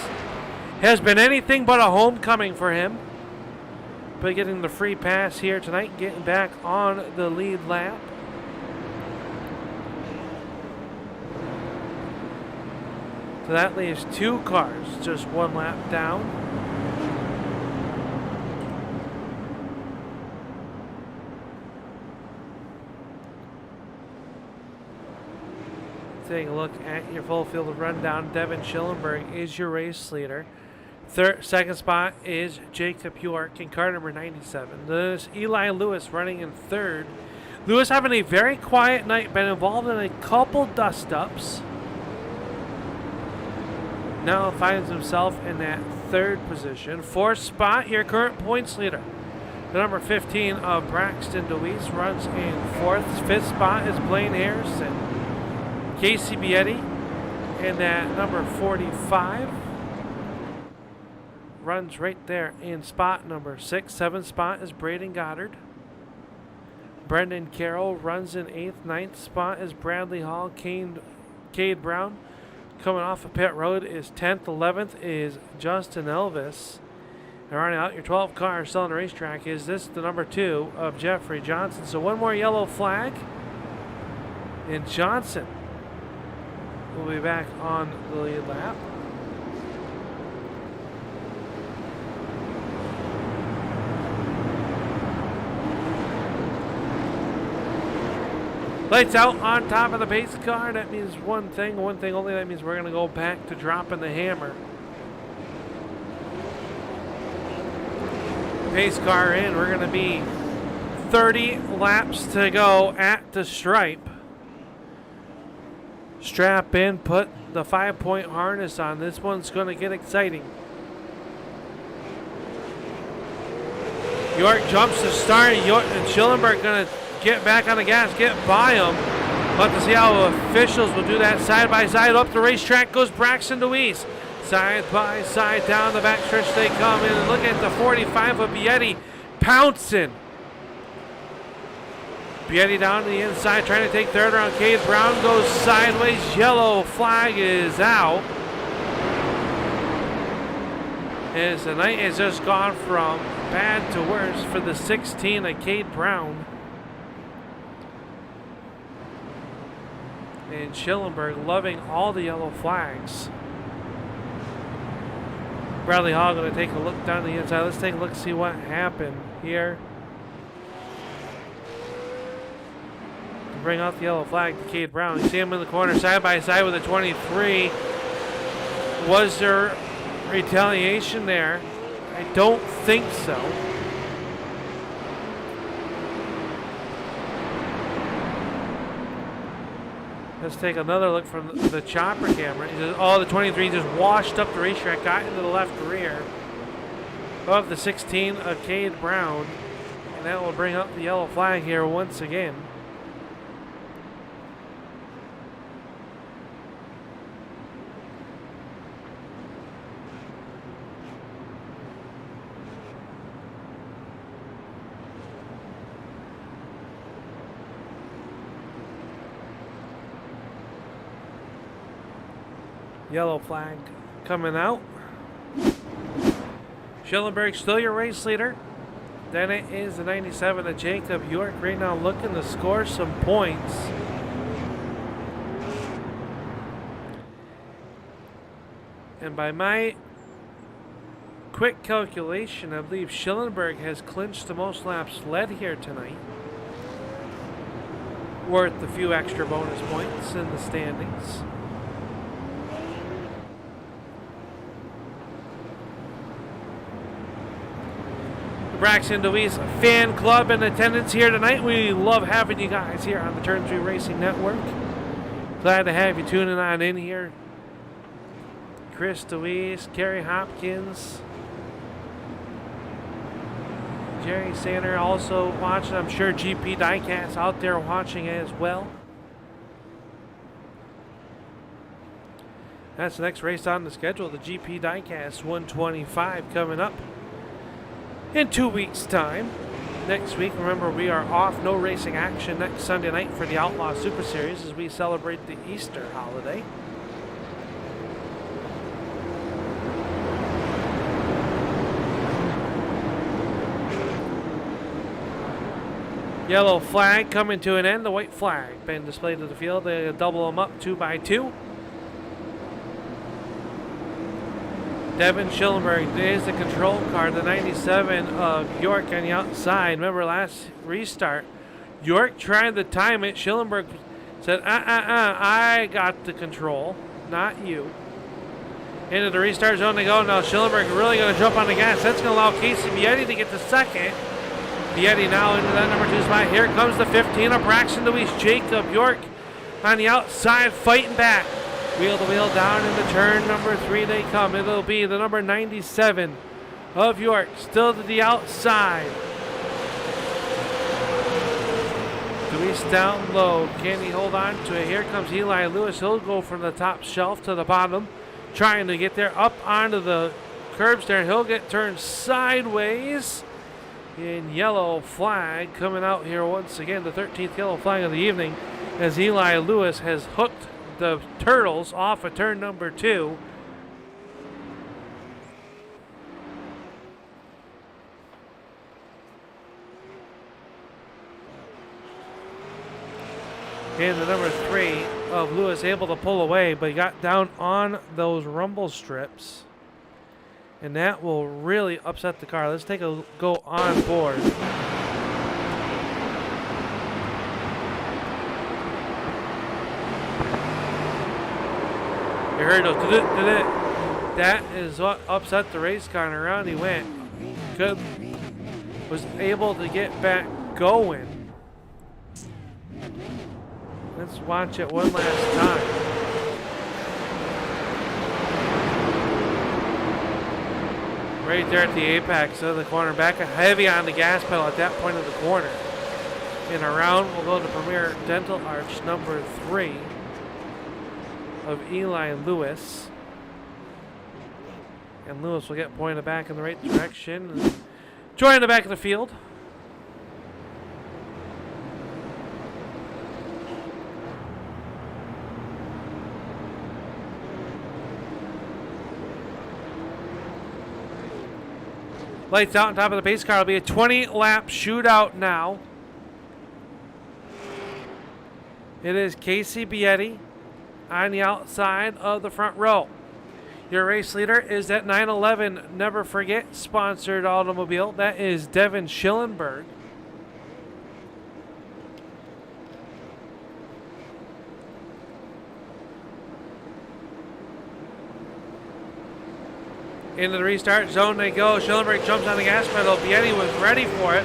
Has been anything but a homecoming for him. But getting the free pass here tonight, getting back on the lead lap. So that leaves 2 cars, just 1 lap down. Take a look at your full field rundown. Devin Schillenberg is your race leader. Second spot is Jacob York in car number 97. There's Eli Lewis running in 3rd. Lewis having a very quiet night, been involved in a couple dust-ups. Now finds himself in that 3rd position. 4th spot, your current points leader. The number 15 of Braxton DeWeese runs in 4th. 5th spot is Blaine Harrison. Casey Bietti in that number 45. Runs right there in spot number 6. 7th spot is Braden Goddard. Brendan Carroll runs in 8th. 9th spot is Bradley Hall. Cade Brown coming off of pit road is 10th. 11th is Justin Elvis. And running out your 12 car still on the racetrack is this, the number 2 of Jeffrey Johnson. So 1 more yellow flag. And Johnson will be back on the lead lap. Lights out on top of the pace car. That means one thing only. That means we're going to go back to dropping the hammer. Pace car in. We're going to be 30 laps to go at the stripe. Strap in, put the 5-point harness on. This one's going to get exciting. York jumps to start. York and Schillenberg going to get back on the gas, get by him. We'll have to see how officials will do that side by side. Up the racetrack goes Braxton DeWeese. Side by side down the backstretch they come in. And look at the 45 of Bietti pouncing. Bietti down to the inside trying to take 3rd around. Cade Brown goes sideways. Yellow flag is out. As the night has just gone from bad to worse for the 16 of Cade Brown. And Schillenberg loving all the yellow flags. Bradley Hall going to take a look down the inside. Let's take a look, see what happened here. To bring out the yellow flag to Cade Brown. You see him in the corner side by side with the 23. Was there retaliation there? I don't think so. Let's take another look from the chopper camera. The 23 just washed up the racetrack, got into the left rear of the 16 of Cade Brown. And that will bring up the yellow flag here once again. Yellow flag coming out. Schillenberg still your race leader. Then it is the 97 of Jacob York right now looking to score some points. And by my quick calculation, I believe Schillenberg has clinched the most laps led here tonight. Worth a few extra bonus points in the standings. The Braxton DeWeese fan club in attendance here tonight. We love having you guys here on the Turn 3 Racing Network. Glad to have you tuning on in here. Chris DeWeese, Kerry Hopkins, Jerry Sander also watching. I'm sure GP Diecast out there watching as well. That's the next race on the schedule, the GP Diecast 125 coming up in 2 weeks' time. Next week, remember, we are off, no racing action next Sunday night for the Outlaw Super Series as we celebrate the Easter holiday. Yellow flag coming to an end. The white flag been displayed to the field. They double them up 2 by 2. Devin Schillenberg is the control car. The 97 of York on the outside. Remember last restart, York tried to time it. Schillenberg said, I got the control, not you. Into the restart zone they go. Now Schillenberg really going to jump on the gas. That's going to allow Casey Vietti to get the second. Vietti now into that number 2 spot. Here comes the 15 of Braxton Louise. Jacob York on the outside fighting back. Wheel to wheel down into turn number 3 they come. It'll be the number 97 of York still to the outside. Louise down low. Can he hold on to it? Here comes Eli Lewis. He'll go from the top shelf to the bottom, trying to get there up onto the curbs there. He'll get turned sideways. In yellow flag coming out here once again, the 13th yellow flag of the evening, as Eli Lewis has hooked the Turtles off of turn number 2. And the number 3 of Lewis able to pull away, but he got down on those rumble strips. And that will really upset the car. Let's take a go on board. You heard those. That is what upset the race car, and around he went. Good. Was able to get back going. Let's watch it one last time. Right there at the apex of the corner, back heavy on the gas pedal at that point of the corner. And around will go to Premier Dental Arch number 3 of Eli Lewis. And Lewis will get pointed back in the right direction. And join the back of the field. Lights out on top of the pace car. It'll be a 20-lap shootout now. It is Casey Vietti on the outside of the front row. Your race leader is that 911 Never Forget sponsored automobile. That is Devin Schillenberg. Into the restart zone they go. Schillenberg jumps on the gas pedal. Vietti was ready for it.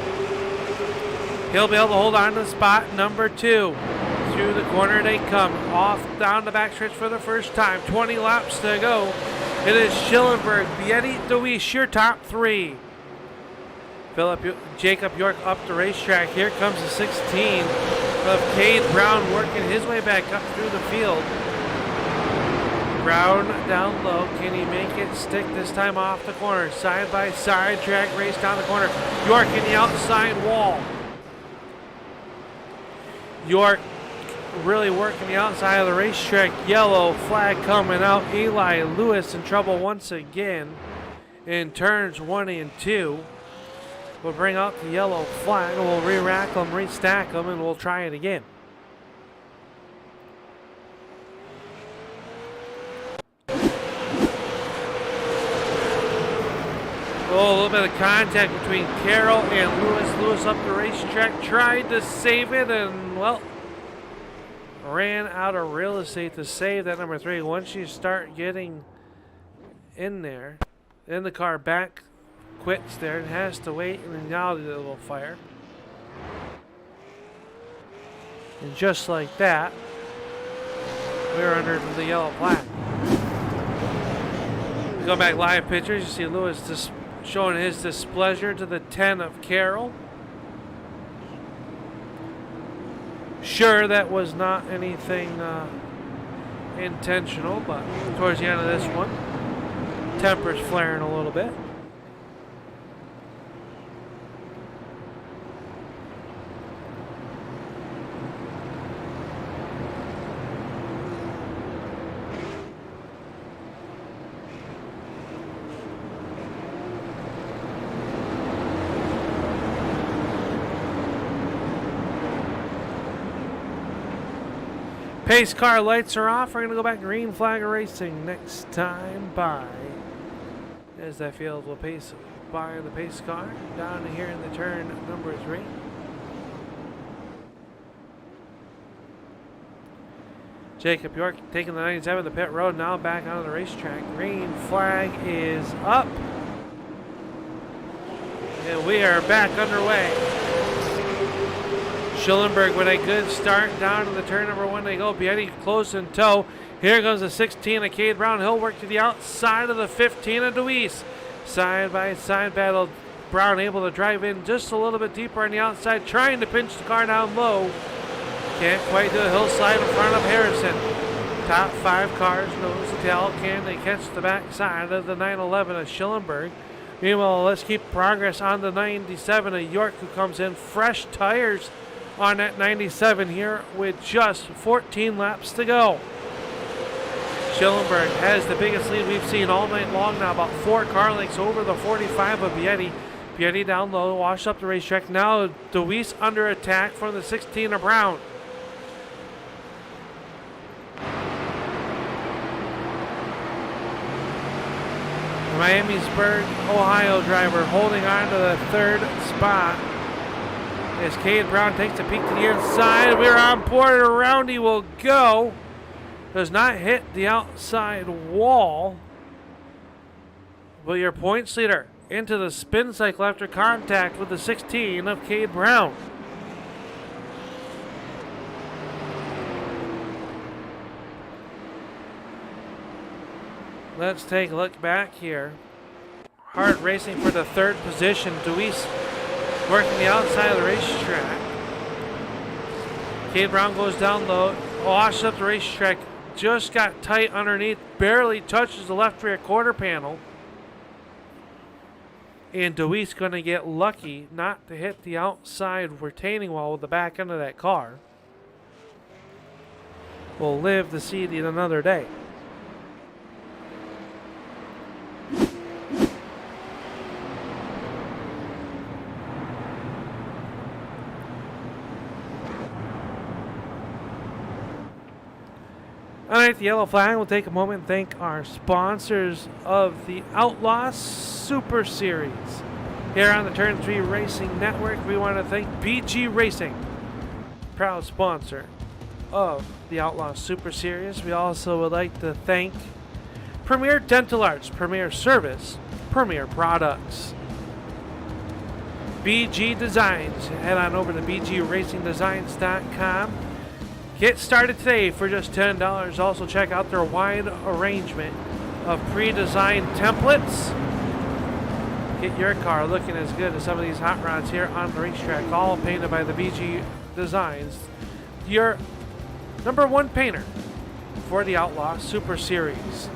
He'll be able to hold on to spot number 2. Through the corner they come. Off down the backstretch for the first time. 20 laps to go. It is Schillenberg, Vietti, DeWeese, your top 3. Jacob York up the racetrack. Here comes the 16 of Cade Brown working his way back up through the field. Brown down low. Can he make it stick this time off the corner? Side by side drag race down the corner. York in the outside wall. York really working the outside of the racetrack. Yellow flag coming out. Eli Lewis in trouble once again in turns 1 and 2. We'll bring out the yellow flag. We'll re-rack them, restack them, and we'll try it again. Oh, a little bit of contact between Carroll and Lewis. Lewis up the racetrack, tried to save it, and, well, ran out of real estate to save that number 3. Once you start getting in there, then the car back quits there and has to wait, and then now the little fire. And just like that, we're under the yellow flag. Go back live pictures, you see Lewis just showing his displeasure to the 10 of Carroll. Sure, that was not anything intentional, but towards the end of this one, temper's flaring a little bit. Pace car lights are off. We're going to go back green flag racing next time by. As that field will pace by the pace car down to here in the turn number 3. Jacob York taking the 97 the pit road, now back on the racetrack. Green flag is up. And we are back underway. Schillenberg with a good start down to the turn number 1. They go. Bietti close in tow. Here goes the 16 of Cade Brown. He'll work to the outside of the 15 of Deweese. Side by side battle. Brown able to drive in just a little bit deeper on the outside, trying to pinch the car down low. Can't quite do a hillside in front of Harrison. Top 5 cars, nose to tail. Can they catch the backside of the 911 of Schillenberg? Meanwhile, let's keep progress on the 97 of York, who comes in fresh tires on that 97 here with just 14 laps to go. Schillenberg has the biggest lead we've seen all night long now, about 4 car lengths over the 45 of Bietti. Bietti down low, washed up the racetrack. Now Deweese under attack from the 16 of Brown. Miamisburg, Ohio driver holding on to the 3rd spot. As Cade Brown takes a peek to the inside, we're on board. Around he will go. Does not hit the outside wall. But your points leader into the spin cycle after contact with the 16 of Cade Brown. Let's take a look back here. Hard racing for the 3rd position. Deweese working the outside of the racetrack. Cade Brown goes down low, washes up the racetrack, just got tight underneath, barely touches the left rear quarter panel. And Deweese going to get lucky not to hit the outside retaining wall with the back end of that car. We'll live to see it another day. Alright, the yellow flag. We'll take a moment and thank our sponsors of the Outlaw Super Series. Here on the Turn 3 Racing Network, we want to thank BG Racing, proud sponsor of the Outlaw Super Series. We also would like to thank Premier Dental Arts, Premier Service, Premier Products, BG Designs. Head on over to bgracingdesigns.com. Get started today for just $10. Also check out their wide arrangement of pre-designed templates. Get your car looking as good as some of these hot rods here on the racetrack, all painted by the BG Designs. Your number 1 painter for the Outlaw Super Series.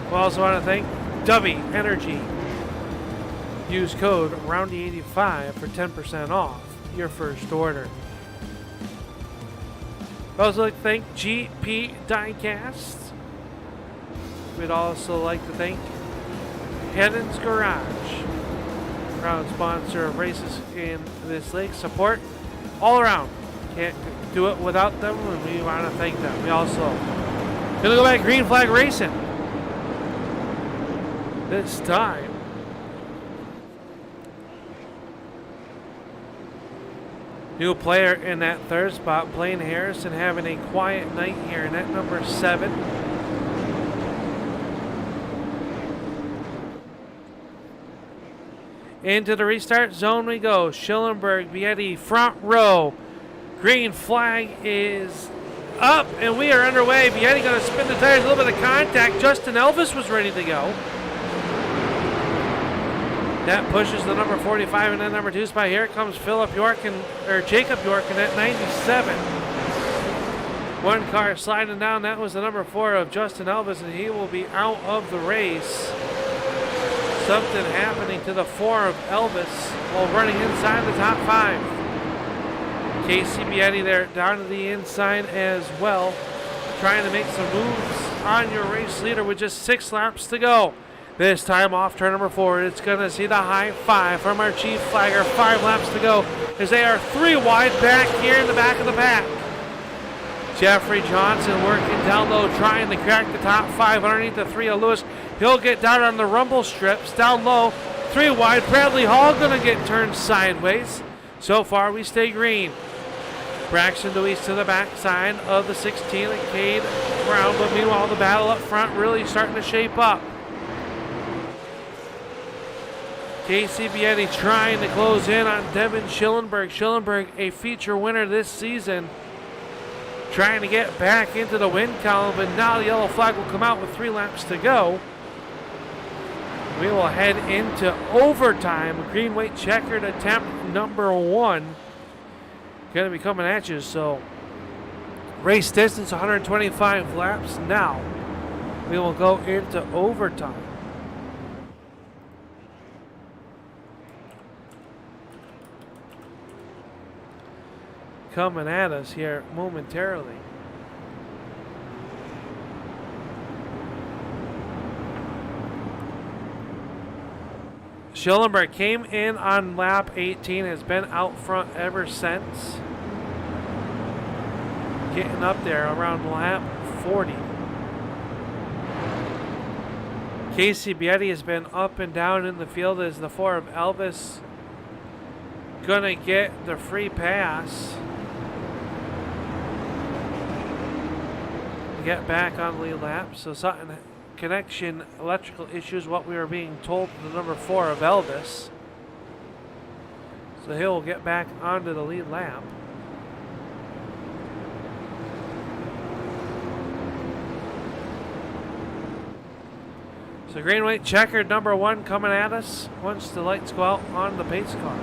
We also want to thank Dovey Energy. Use code ROUNDY85 for 10% off your first order. We'd also like to thank GP Diecast. We'd also like to thank Heddon's Garage, proud sponsor of races in this league. Support all around. Can't do it without them, and we want to thank them. We also gonna go back green flag racing. This time New player in that third spot, Blaine Harrison, having a quiet night here in that number 7. Into the restart zone we go. Schillenberg, Vietti, front row. Green flag is up, and we are underway. Vietti going to spin the tires, a little bit of contact. Justin Elvis was ready to go. That pushes the number 45 in that number 2 spot. Here comes Jacob York in that 97. One car sliding down. That was the number 4 of Justin Elvis, and he will be out of the race. Something happening to the 4 of Elvis while running inside the top 5. Casey Vietti there down to the inside as well, trying to make some moves on your race leader with just 6 laps to go. This time off turn number 4, it's going to see the high 5 from our chief flagger. 5 laps to go as they are 3 wide back here in the back of the pack. Jeffrey Johnson working down low, trying to crack the top 5 underneath the 3 of Lewis. He'll get down on the rumble strips, down low, 3 wide. Bradley Hall going to get turned sideways. So far, we stay green. Braxton Deweese to the backside of the 16 at Cade Brown, but meanwhile, the battle up front really starting to shape up. Casey Vietti trying to close in on Devin Schillenberg. Schillenberg, a feature winner this season, trying to get back into the win column, but now the yellow flag will come out with 3 laps to go. We will head into overtime. Green white checkered attempt number 1. Going to be coming at you. So race distance 125 laps. Now we will go into overtime. Coming at us here momentarily. Schillenberg came in on lap 18, has been out front ever since. Getting up there around lap 40. Casey Vietti has been up and down in the field as the 4 of Elvis gonna get the free pass. Get back on lead lap. So something connection, electrical issues, what we were being told, the number 4 of Elvis. So he'll get back onto the lead lap. So green white checkered number 1 coming at us once the lights go out on the pace car.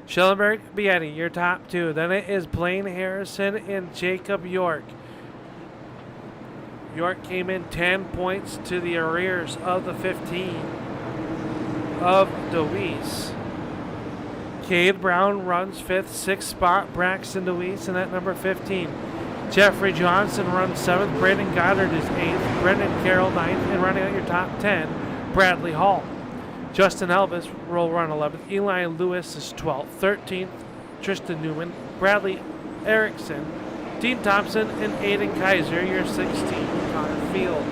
Schillenberg, Vietti, your top 2. Then it is Blaine Harrison and Jacob York. York came in 10 points to the arrears of the 15 of Deweese. Cade Brown runs 5th, 6th spot. Braxton Deweese in that number 15. Jeffrey Johnson runs 7th. Brandon Goddard is 8th. Brendan Carroll 9th. And running out your top 10, Bradley Hall. Justin Elvis will run 11th. Eli Lewis is 12th. 13th, Tristan Newman. Bradley Erickson, Dean Thompson, and Aiden Kaiser, your 16th Connor Field.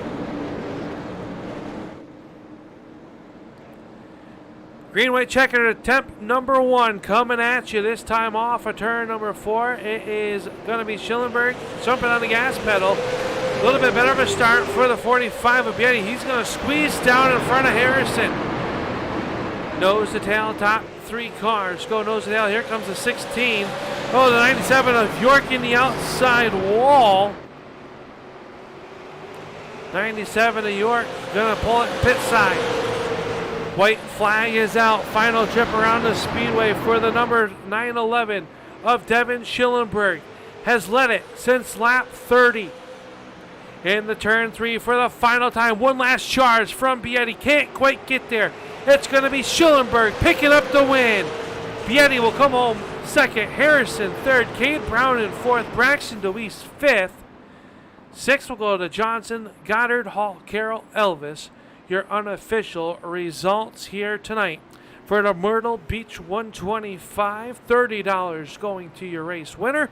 Green white checkered attempt number 1 coming at you. This time off of turn number 4. It is going to be Schillenberg jumping on the gas pedal. A little bit better of a start for the 45 of Vietti. He's going to squeeze down in front of Harrison. Nose to tail, top 3 cars go nose to tail. Here comes the 16. Oh, the 97 of York in the outside wall. 97 of York gonna pull it pit side. White flag is out. Final trip around the speedway for the number 911 of Devin Schillenberg. Has led it since lap 30. In the turn 3 for the final time. One last charge from Vietti. Can't quite get there. It's going to be Schillenberg picking up the win. Vietti will come home 2nd. Harrison 3rd. Cade Brown in 4th. Braxton Deweese 5th. 6th will go to Johnson, Goddard, Hall, Carroll, Elvis. your unofficial results here tonight. For the Myrtle Beach 125, $30 going to your race winner,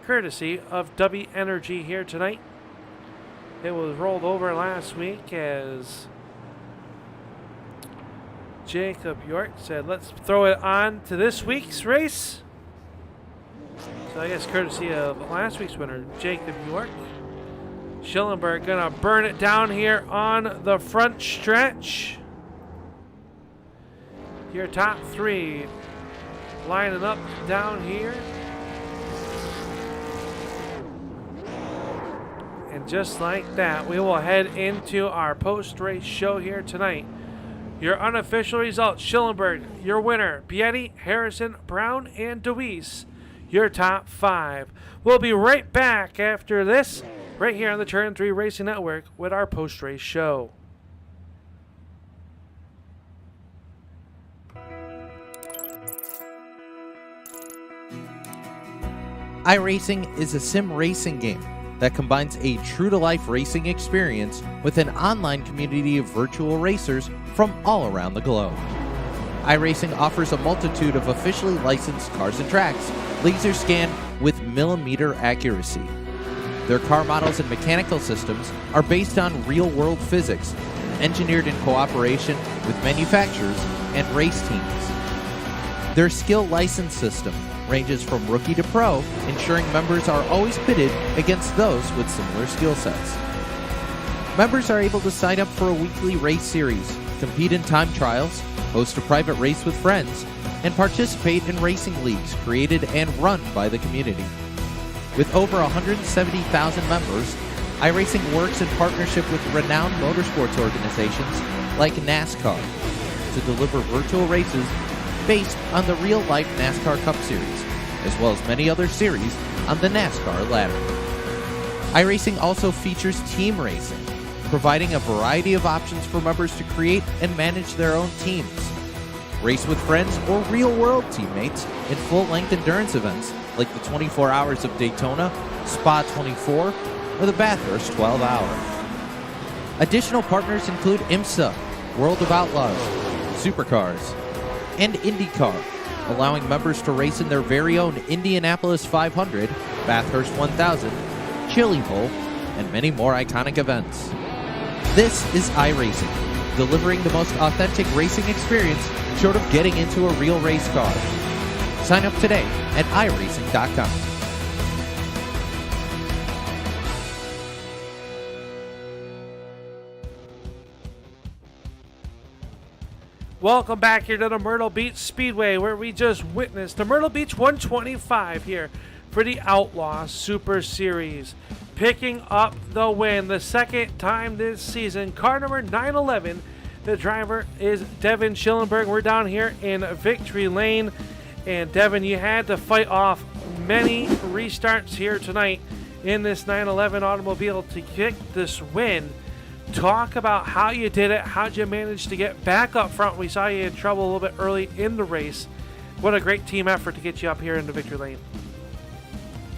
courtesy of W Energy here tonight. It was rolled over last week as Jacob York said, let's throw it on to this week's race. So I guess courtesy of last week's winner, Jacob York. Schillenberg gonna burn it down here on the front stretch. Your top three lining up down here. And just like that, we will head into our post-race show here tonight. Your unofficial results, Schillenberg, your winner, Bietti, Harrison, Brown, and DeWeese, your top five. We'll be right back after this, right here on the Turn 3 Racing Network with our post-race show. iRacing is a sim racing game that combines a true-to-life racing experience with an online community of virtual racers from all around the globe. iRacing offers a multitude of officially licensed cars and tracks, laser scanned with millimeter accuracy. Their car models and mechanical systems are based on real-world physics, engineered in cooperation with manufacturers and race teams. Their skill license system ranges from rookie to pro, ensuring members are always pitted against those with similar skill sets. Members are able to sign up for a weekly race series, compete in time trials, host a private race with friends, and participate in racing leagues created and run by the community. With over 170,000 members, iRacing works in partnership with renowned motorsports organizations like NASCAR to deliver virtual races based on the real-life NASCAR Cup Series, as well as many other series on the NASCAR ladder. iRacing also features team racing, providing a variety of options for members to create and manage their own teams. Race with friends or real-world teammates in full-length endurance events like the 24 Hours of Daytona, Spa 24, or the Bathurst 12 Hour. Additional partners include IMSA, World of Outlaws, Supercars, and IndyCar, allowing members to race in their very own Indianapolis 500, Bathurst 1000, Chili Bowl, and many more iconic events. This is iRacing, delivering the most authentic racing experience short of getting into a real race car. Sign up today at iRacing.com. Welcome back here to the Myrtle Beach Speedway, where we just witnessed the Myrtle Beach 125 here for the Outlaw Super Series. Picking up the win the second time this season, car number 911. The driver is Devin Schillenberg. We're down here in Victory Lane. And Devin, you had to fight off many restarts here tonight in this 911 automobile to get this win. Talk about how you did it. How'd you manage to get back up front? We saw you in trouble a little bit early in the race. What a great team effort to get you up here into victory lane.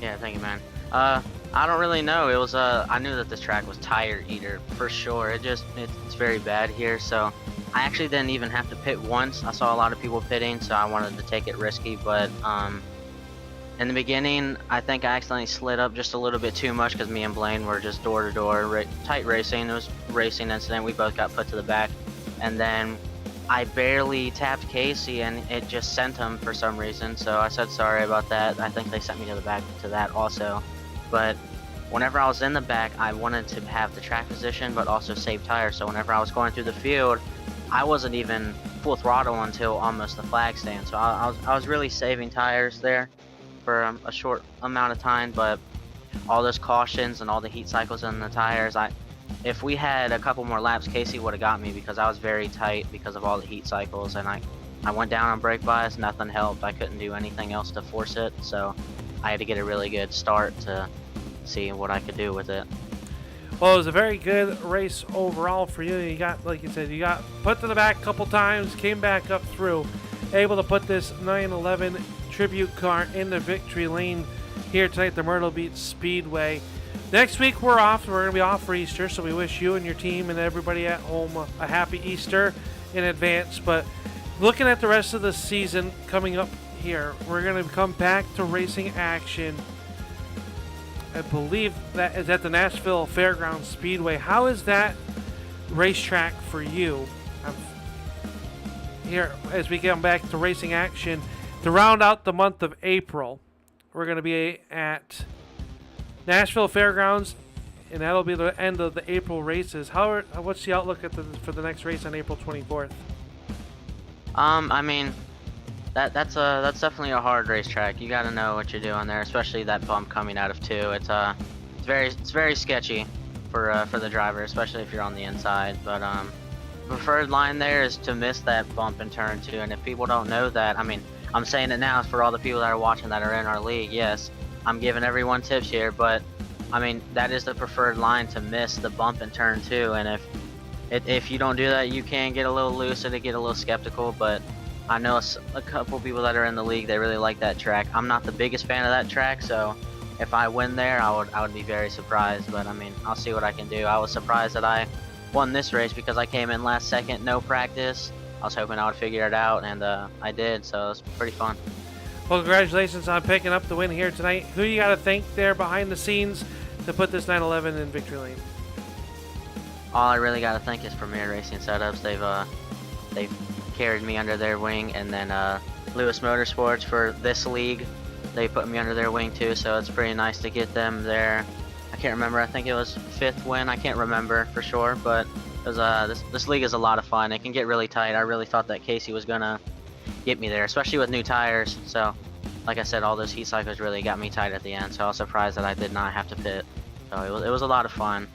Yeah, thank you, man. I don't really know. It was I knew that this track was tire eater for sure. It's very bad here, so I actually didn't even have to pit once. I saw a lot of people pitting, so I wanted to take it risky, but in the beginning, I think I accidentally slid up just a little bit too much because me and Blaine were just door-to-door tight racing. It was a racing incident. We both got put to the back. And then I barely tapped Casey, and it just sent him for some reason. So I said sorry about that. I think they sent me to the back to that also. But whenever I was in the back, I wanted to have the track position but also save tires. So whenever I was going through the field, I wasn't even full throttle until almost the flag stand. So I was really saving tires there for a short amount of time, but all those cautions and all the heat cycles in the tires, if we had a couple more laps, Casey would have got me because I was very tight because of all the heat cycles, and I went down on brake bias, nothing helped. I couldn't do anything else to force it, so I had to get a really good start to see what I could do with it. Well, it was a very good race overall for you. You got, like you said, you got put to the back a couple times, came back up through, able to put this 911 tribute car in the victory lane here tonight at the Myrtle Beach Speedway. Next week we're off. We're going to be off for Easter, so we wish you and your team and everybody at home a happy Easter in advance. But looking at the rest of the season coming up here, we're going to come back to racing action. I believe that is at the Nashville Fairgrounds Speedway. How is that racetrack for you? Here, as we come back to racing action, to round out the month of April, we're going to be at Nashville Fairgrounds, and that'll be the end of the April races. What's the outlook for the next race on April 24th? I mean, that's definitely a hard racetrack. You got to know what you're doing there, especially that bump coming out of 2. It's very sketchy for the driver, especially if you're on the inside. But preferred line there is to miss that bump in turn 2, and if people don't know that, I mean, I'm saying it now for all the people that are watching that are in our league. Yes, I'm giving everyone tips here, but I mean, that is the preferred line, to miss the bump in turn 2, and if you don't do that, you can get a little loose and get a little skeptical. But I know a couple people that are in the league, they really like that track. I'm not the biggest fan of that track, so if I win there, I would be very surprised. But I mean, I'll see what I can do. I was surprised that I won this race because I came in last second, no practice. I was hoping I would figure it out, and I did, so it's pretty fun. Well, congratulations on picking up the win here tonight. Who you got to thank there behind the scenes to put this 911 in victory lane? All I really got to thank is Premier Racing Setups. They've carried me under their wing, and then Lewis Motorsports for this league. They put me under their wing too, so it's pretty nice to get them there. I can't remember. I think it was 5th win. I can't remember for sure, but it was, this league is a lot of fun. It can get really tight. I really thought that Casey was gonna get me there, especially with new tires. So, like I said, all those heat cycles really got me tight at the end. So I was surprised that I did not have to pit. So it was a lot of fun.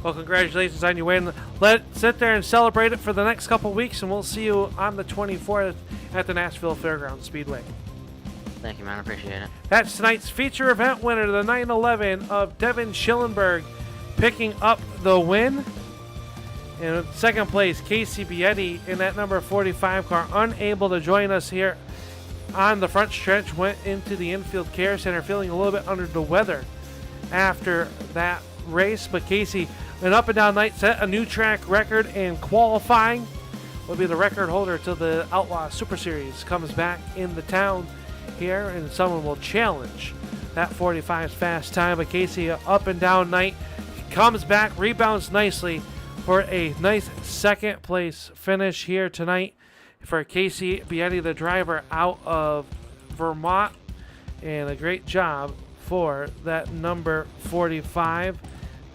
Well, congratulations on your win. Let's sit there and celebrate it for the next couple weeks, and we'll see you on the 24th at the Nashville Fairgrounds Speedway. Thank you, man. I appreciate it. That's tonight's feature event winner, the 911 of Devin Schillenberg, picking up the win. In second place, Casey Bietti in that number 45 car, unable to join us here on the front stretch, went into the infield care center feeling a little bit under the weather after that race. But Casey, an up and down night, set a new track record, and qualifying will be the record holder till the Outlaw Super Series comes back in the town here, and someone will challenge that 45's fast time. But Casey, an up and down night, comes back, rebounds nicely for a nice second place finish here tonight for Casey Bietti, the driver out of Vermont, and a great job for that number 45.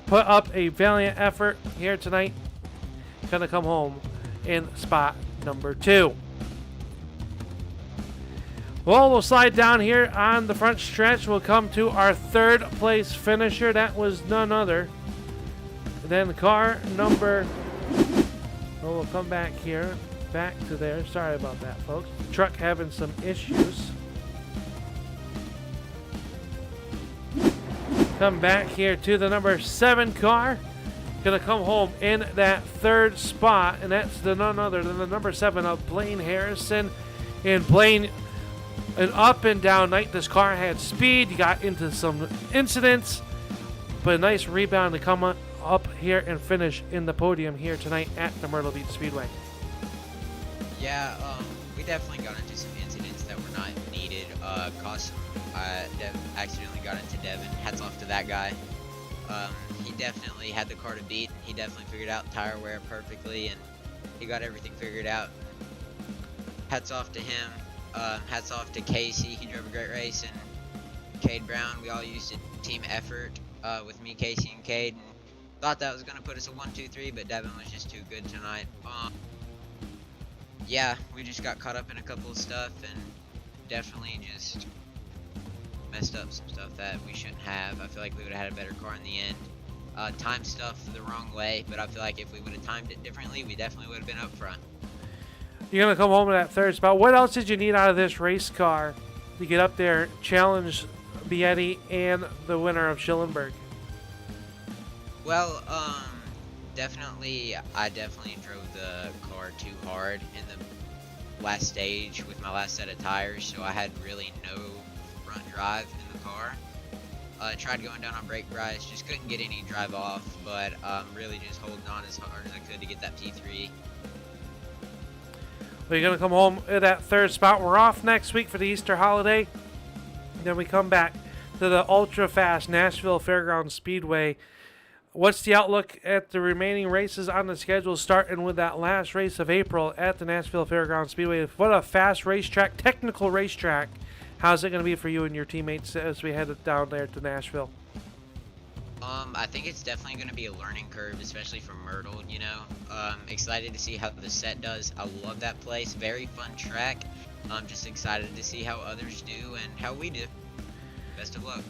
Put up a valiant effort here tonight. Gonna come home in spot number 2. Well, we'll slide down here on the front stretch. We'll come to our third place finisher. That was none other than car number... Well, we'll come back here, back to there. Sorry about that, folks. Truck having some issues. Come back here to the number 7 car. Gonna come home in that third spot, and that's the none other than the number 7 of Blaine Harrison. And Blaine, an up and down night. This car had speed. You got into some incidents, but a nice rebound to come up here and finish in the podium here tonight at the Myrtle Beach Speedway. Yeah, we definitely got into some incidents that were not needed. Accidentally got into Devin. Hats off to that guy. He definitely had the car to beat. He definitely figured out tire wear perfectly, and he got everything figured out. Hats off to him. Hats off to Casey. He drove a great race, and Cade Brown. We all used a team effort with me, Casey, and Cade. And thought that was going to put us a 1-2-3, but Devin was just too good tonight. Yeah, we just got caught up in a couple of stuff, and definitely just messed up some stuff that we shouldn't have. I feel like we would have had a better car in the end. Timed stuff the wrong way, but I feel like if we would have timed it differently, we definitely would have been up front. You're going to come home in that third spot. What else did you need out of this race car to get up there, challenge Bietti and the winner of Schillenberg? Well, I definitely drove the car too hard in the last stage with my last set of tires, so I had really no front drive in the car. Tried going down on brake price, just couldn't get any drive off, but really just holding on as hard as I could to get that P3. We're going to come home at that third spot. We're off next week for the Easter holiday. Then we come back to the ultra-fast Nashville Fairgrounds Speedway. What's the outlook at the remaining races on the schedule, starting with that last race of April at the Nashville Fairgrounds Speedway? What a fast racetrack, technical racetrack. How's it going to be for you and your teammates as we head down there to Nashville? I think it's definitely going to be a learning curve, especially for Myrtle, you know. Excited to see how the set does. I love that place. Very fun track. I'm just excited to see how others do and how we do. Best of luck.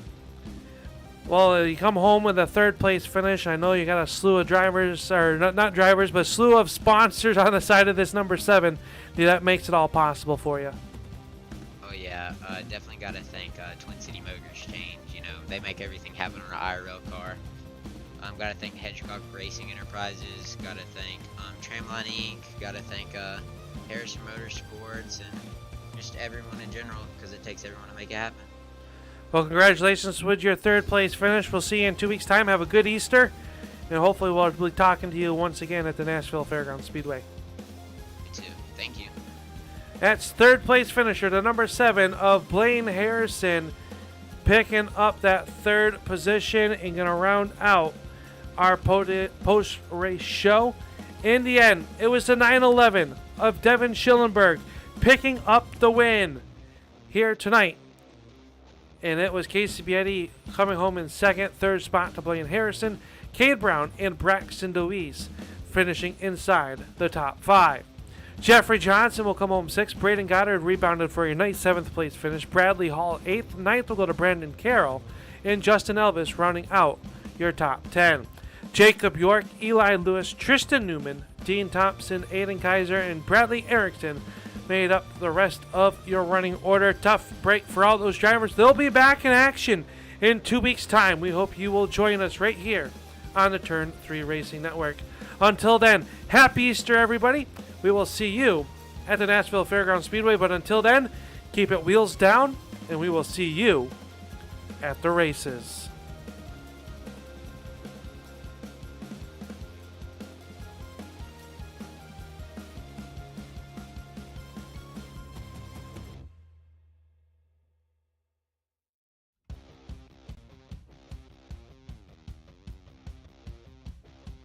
Well, you come home with a third place finish. I know you got a slew of drivers, or not drivers, but a slew of sponsors on the side of this number 7. That makes it all possible for you. Oh yeah, definitely got to thank Twin City Motors Change. You know, they make everything happen on an IRL car. Got to thank Hedgecock Racing Enterprises. Got to thank Tramline Inc. Got to thank Harrison Motorsports and just everyone in general, because it takes everyone to make it happen. Well, congratulations with your third place finish. We'll see you in 2 weeks' time. Have a good Easter, and hopefully we'll be talking to you once again at the Nashville Fairgrounds Speedway. Me too. Thank you. That's third place finisher, the number 7 of Blaine Harrison, picking up that third position and going to round out our post-race show. In the end, it was the 911 of Devin Schillenberg picking up the win here tonight. And it was Casey Bietti coming home in second, third spot to Blaine Harrison, Cade Brown and Braxton DeWeese finishing inside the top 5. Jeffrey Johnson will come home 6th. Braden Goddard rebounded for a nice 7th place finish. Bradley Hall 8th. 9th will go to Brandon Carroll. And Justin Elvis rounding out your top 10. Jacob York, Eli Lewis, Tristan Newman, Dean Thompson, Aiden Kaiser, and Bradley Erickson made up the rest of your running order. Tough break for all those drivers. They'll be back in action in 2 weeks' time. We hope you will join us right here on the Turn 3 Racing Network. Until then, happy Easter, everybody. We will see you at the Nashville Fairgrounds Speedway. But until then, keep it wheels down, and we will see you at the races.